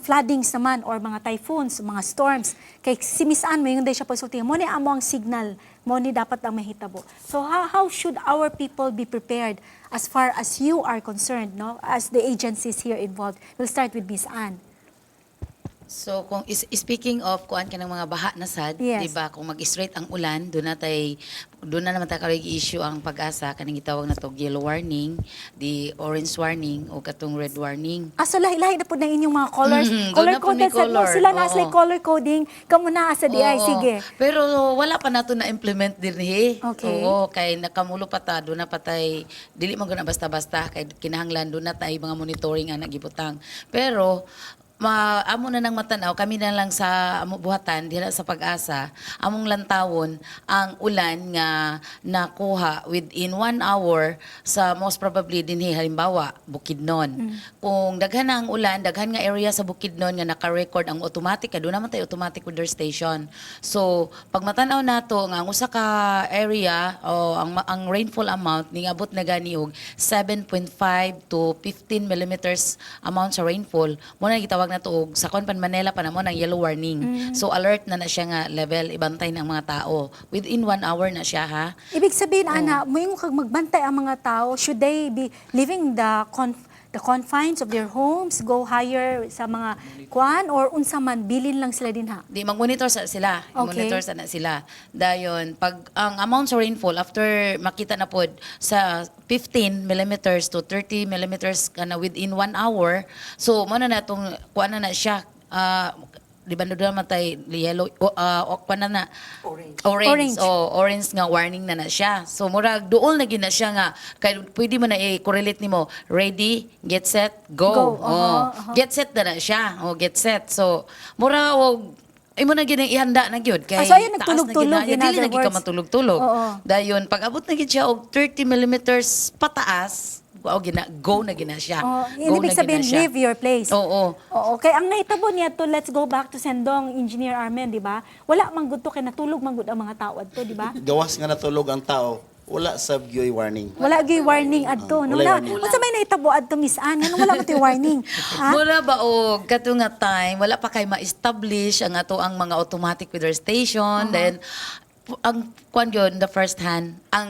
floodings naman or mga typhoons, mga storms. Kay si Miss Ann, mo yung day siya pagsulti, mo ni amo ang signal, mo ni dapat ang mahitabo. So, how should our people be prepared as far as you are concerned, no? As the agencies here involved? We'll start with Miss Ann. So kung speaking of kuan ka ng mga baha na sad, Yes. di ba? Kung mag-straight ang ulan, doon na naman tayo issue ang Pag-asa kaning gitawag na to yellow warning, the orange warning o katong red warning. So lahi-lahi na po na inyong mga colors. Mm, Color doon na po may coded sa color. sila na Oo. sila color coding. Kamo na sa DI, Oo. sige. Pero wala pa nato na implement dinhi. Okay. Oo, kay nakamulo pa ta do na patay dili man guna basta-basta kay kinahanglan do na tay mga monitoring ang nagibutang. Pero amo na nang matanaw kami na lang sa amo buhatan diha sa Pag-asa among lantawon ang ulan nga nakuha within 1 hour sa most probably dinhi halimbawa Bukidnon. Kung daghan na ang ulan, daghan nga area sa Bukidnon nga naka-record ang automatic do naman tay automatic weather station. So pag matanaw nato nga ang usa ka area o ang rainfall amount niabot na gani og 7.5 to 15 millimeters amount sa rainfall mo na gitawag na to og sa Conpan Manila pa namo ng yellow warning. So alert na siya nga level ibantay ng mga tao within 1 hour na siya ha. Ibig sabihin, ana, moingon kag magbantay ang mga tao, should they be living the confines of their homes, go higher sa mga kuan, or unsa man, bilin lang sila din ha? Di mag-monitor sila. Okay. Monitor na sila. Dayon pag ang amount sa rainfall after makita na pod sa 15 millimeters to 30 millimeters kana within 1 hour. So mo na natong kuan na siya di ba doon matay yellow kuan na Orange. orange nga warning na siya. So murag duol na gid na siya nga kay pwede mo na i-correlate nimo ready, get set, Go. go. Get Get set na siya. Get set. So mura imo na gid ang ihanda na gyud kay So, ayun, taas na nagtulog-tulog, gid in na, dili other na gid ka words. matulog-tulog. Oo. Dayon pag abot na gid siya og 30 millimeters pataas, go na gina siya. Go Ibig na sabihin, gina siya. leave your place. Oo. Oo, kay ang nahitabo niya to, let's go back to Sendong, Engineer Armen, di ba? Wala man gud to kay natulog man gud ang mga tao adto, di ba? Gawas nga natulog ang tao, wala sa gyoy warning. Wala gyud warning adto. No, Wala wala. warning. Unsa may nahitabo adto, Miss Ann? Anong wala mo to warning? Ha? Mura ba og kato nga time wala pa kay ma-establish ang ato ang mga automatic weather station then ang kwan yun, the first hand, ang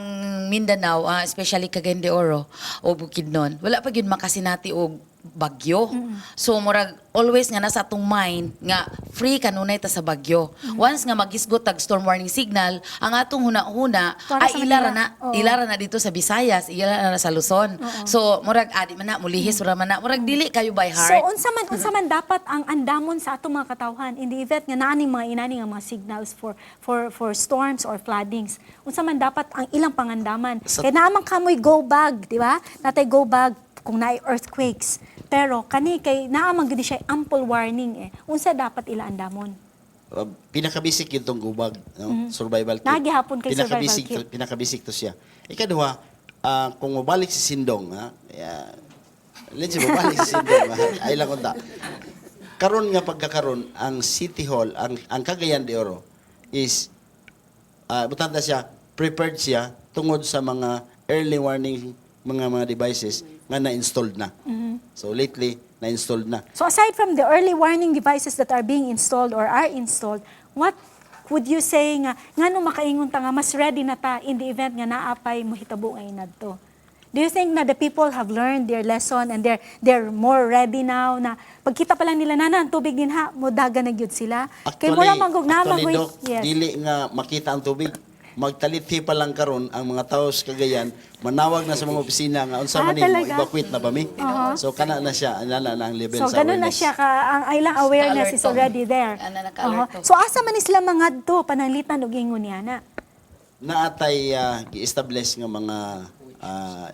Mindanao, especially Cagayan de Oro o Bukidnon, wala pa yun makasinati og bagyo. So murag always nga nasa atong mind nga free kanunay ta sa bagyo. Once nga magisgot tag storm warning signal, ang atong huna-huna Para sa ay ilara Manila. Oo. ilara na dito sa Visayas, ilara na sa Luzon. So murag adi man na mulihis ra man na, murag dili kayo by So heart. unsa man dapat ang andamon sa atong mga katawhan in the event nga naaning mga inani nga mga signals for storms or floodings. Unsa man dapat ang ilang pangandaman? Kay naamang kamoy go bag, di ba? Natay go bag kung naay earthquakes. Pero kani kay naamang gid siya ample warning Unsa dapat ila andamon? Pinakabisik yun tong gubag, no? Survival kit. Nagihapon kay survival kit. Pinakabisik to siya. Ikaduha, kung mabalik si Sindong, let's say mabalik si Sindong, ay lang unta. Karon nga pagkakaron, ang City Hall, ang Cagayan de Oro is, butanda siya, prepared siya tungod sa mga early warning mga devices nga na-installed na. So lately, na-installed na. So aside from the early warning devices that are being installed or are installed, what would you say nga ngano makaingon ta nga mas ready na ta in the event nga naapay mohitabo nga inadto? Do you think na the people have learned their lesson and they're more ready now na pagkita pa lang nila na ang tubig din ha modaga na gyud sila? Kay mura manggog na actually, magoy. Doc, dili nga makita ang tubig. Magtalithi pa lang karon ang mga tao sa Cagayan, manawag na sa mga opisina nga unsa man talaga? evacuate na ba mi? So kana na siya, na ang level So sa ganun na awareness. siya ang ilang awareness is Naka-alert to. already there. Naka-alert to. So asa man ni sila mangadto pananglitan og ingon niya na? Naatay gi-establish nga mga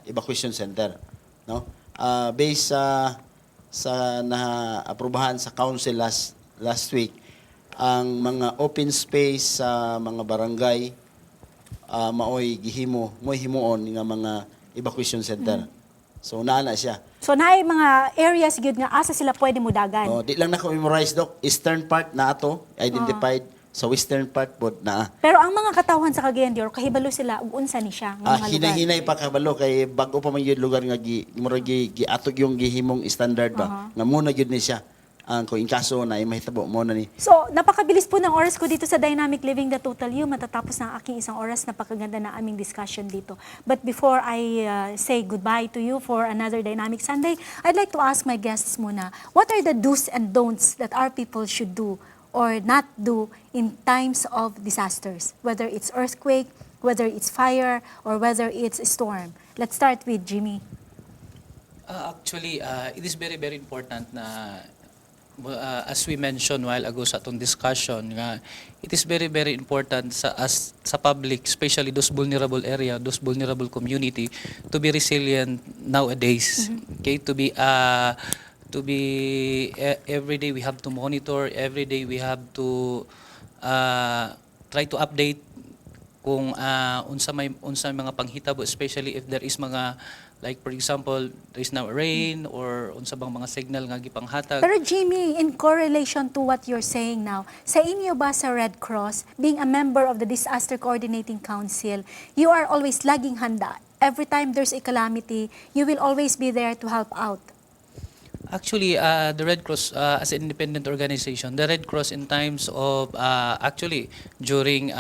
evacuation center, no? Based sa na-aprobahan sa council last week, ang mga open space sa mga barangay maoy himuon nga mga evacuation center. So naa na siya. So naay mga areas gyud nga asa sila pwede modagan. Di lang na ko memorize, Doc. Eastern part na ato identified, sa western part pod na. Pero ang mga katawhan sa Cagayan de Oro kahibalo sila ug unsa ni siya nga mga lugar. Hinay-hinay pa kabalo kay bago pa man yun lugar nga murag giatog yung gihimong standard ba nga muna gyud ni siya. kung in kaso na mahitabo mo na ni. So, napakabilis po ng oras ko dito sa Dynamic Living The Total You. Matatapos ng aking isang oras. Napakaganda na aming discussion dito. But before I say goodbye to you for another Dynamic Sunday, I'd like to ask my guests muna, what are the do's and don'ts that our people should do or not do in times of disasters? Whether it's earthquake, whether it's fire, or whether it's storm. Let's start with Jimmy. Actually, it is very, very important na as we mentioned while ago sa atong discussion nga it is very very important sa public, especially those vulnerable area, those vulnerable community, to be resilient nowadays. Okay, to be every day we have to monitor, every day we have to try to update kung unsa mga panghitabo, especially if there is mga, like for example, there is now rain or unsa bang mga signal nga gipanghatag. Pero Jimmy, in correlation to what you're saying now, sa inyo ba sa Red Cross, being a member of the Disaster Coordinating Council, you are always laging handa. Every time there's a calamity, you will always be there to help out. Actually, the Red Cross, as an independent organization, the Red Cross in times of, actually, during,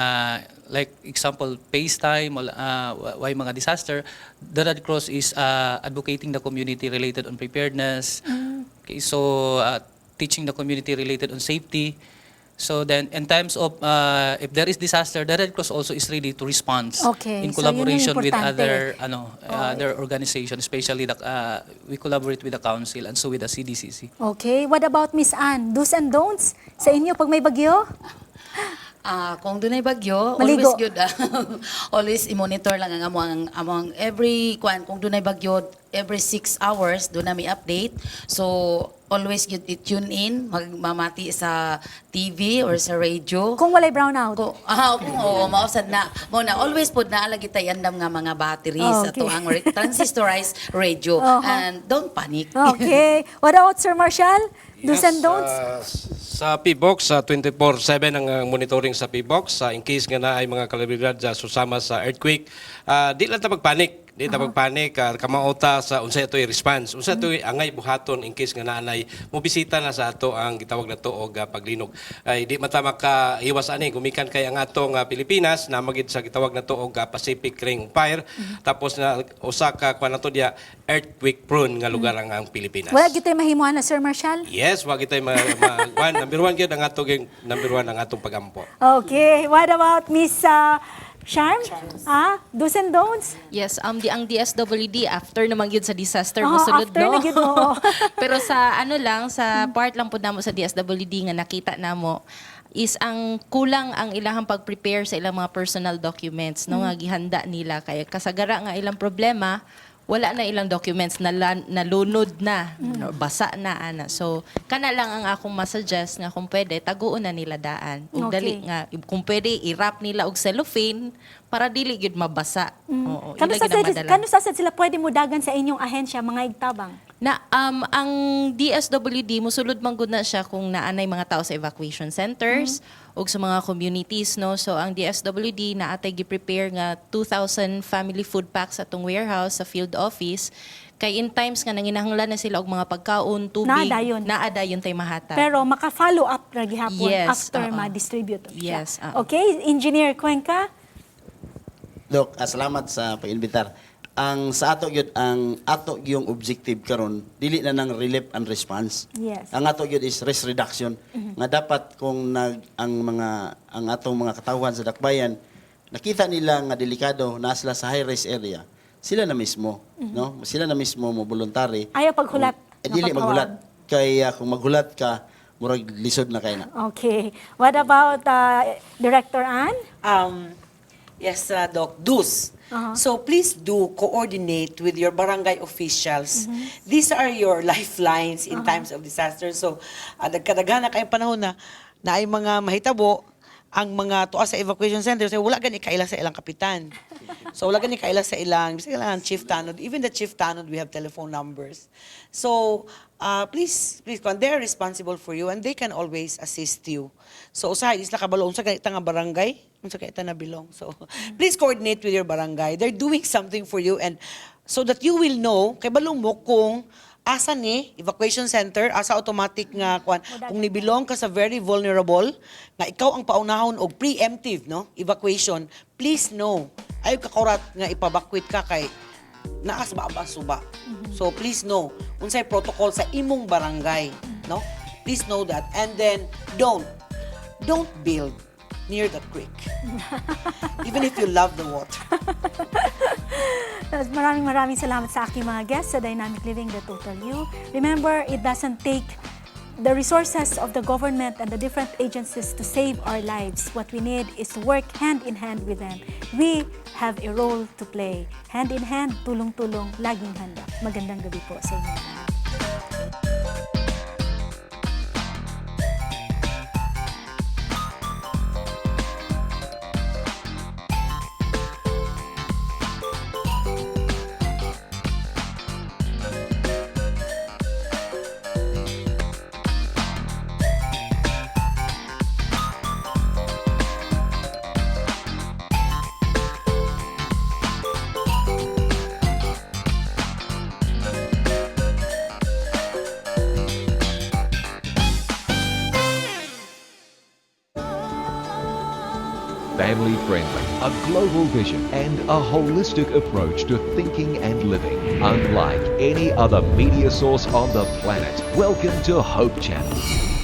like example, peacetime, why mga disaster, the Red Cross is advocating the community related on preparedness. Okay, so teaching the community related on safety. So then, in times of, if there is disaster, the Red Cross also is ready to respond Okay, in so yun yung collaboration with importante. other organizations, especially we collaborate with the council and so with the CDCC. Okay, what about Miss Ann? Do's and don'ts sa inyo pag may bagyo? Kung dunay bagyo, Maligo. always good. Always i-monitor lang ang among every kung dunay bagyo, every 6 hours do na may update. So always good i-tune in, magmamati sa TV or sa radio. Kung walay brownout. Mausad na. Muna, always po naalagi tayo andam nga mga batteries Okay. ato ang transistorized radio. And don't panic. Okay. What about Sir Marshall? Do's and don'ts? Sa PBOX, sa 24/7 ang monitoring sa PBOX. In case nga na ay mga kalibridad susama sa earthquake, di lang ta magpanik. Di ta magpanik, kamauta sa unsa ito'y response. Unsa ito'y angay buhaton in case nga naanay mobisita na sa ato ang gitawag na to og paglinog. Ay di mata makaiwas ani gumikan kay ang atong Pilipinas na magid sa gitawag na to og Pacific Ring of Fire. Tapos na usa ka kuan nato dia earthquake prone nga lugar ang Pilipinas. Wala gitay mahimuan na Sir Marshall? Yes, wag itay number one gyud ang atong ang atong pagampo. Okay. What about Miss Charm? Do's and don'ts? Yes, ang DSWD after naman yun sa disaster Oo, mo sulod, after na no? gyud mo. Pero sa sa part lang po namo sa DSWD nga nakita namo is ang kulang ang ilahang pag-prepare sa ilang mga personal documents, no, nga gihanda nila kaya kasagara nga ilang problema, wala na ilang documents, nalunod na, basa na, ana. So, kana lang ang akong masuggest nga kung pwede, taguon na nila daan. Ug dali Okay. nga, kung pwede, i-wrap nila og cellophane para dili gyud mabasa. Oo, Kano ila gyud ang madala. sa sila pwede mo dagan sa inyong ahensya, mga igtabang? Na ang DSWD mosulod man gud na siya kung naanay mga tao sa evacuation centers ug sa mga communities, no. So ang DSWD naatay gi-prepare nga 2,000 family food packs atong warehouse sa field office kay in times nga nanginahanglan na sila og mga pagkaon, tubig, naadayon tay mahatag. Pero maka-follow up ra gihapon Yes, after oo. ma-distribute siya. Yes, oo. Okay, Engineer Cuenca? Dok, salamat sa pag-invitar. Ang sa ato gyud ang ato yung objective karon dili na ng relief and response. Yes. Ang ato gyud is risk reduction. Nga dapat kung ang atong mga katawhan sa dakbayan nakita nila nga delikado na sila sa high risk area, sila na mismo, no? Sila na mismo mo voluntary. Ayaw paghulat. Dili maghulat. Kaya kung maghulat ka, murag lisod na kay na. Okay. What about Director Ann? Yes, Doc, do's. So please do coordinate with your barangay officials. These are your lifelines in times of disaster. So nagkadaghan na kayong panahon na ay mga mahitabo ang mga tuwa sa evacuation center. So wala gani kaila sa ilang kapitan. So wala gani kaila sa ilang chief tanod. Even the chief tanod, we have telephone numbers. So please, they're responsible for you and they can always assist you. So usahay isla kabalo unsa kay nga barangay, unsa kay na bilong. So please coordinate with your barangay. They're doing something for you and so that you will know kay balong mo kung asa ni evacuation center, asa automatic nga kwan, kung nibilong ka sa very vulnerable, nga ikaw ang paunahon og preemptive, no, evacuation, please know, ayaw ka kaurat nga ipabakwit ka kay naas ba suba. So please know unsay protocol sa imong barangay, no? Please know that. And then don't build near the creek. Even if you love the water. Maraming salamat sa aking mga guests sa Dynamic Living, The Total You. Remember, it doesn't take the resources of the government and the different agencies to save our lives. What we need is to work hand in hand with them. We have a role to play. Hand in hand, tulong-tulong, laging handa. Magandang gabi po sa inyo. Family friendly, a global vision, and a holistic approach to thinking and living. Unlike any other media source on the planet, welcome to Hope Channel.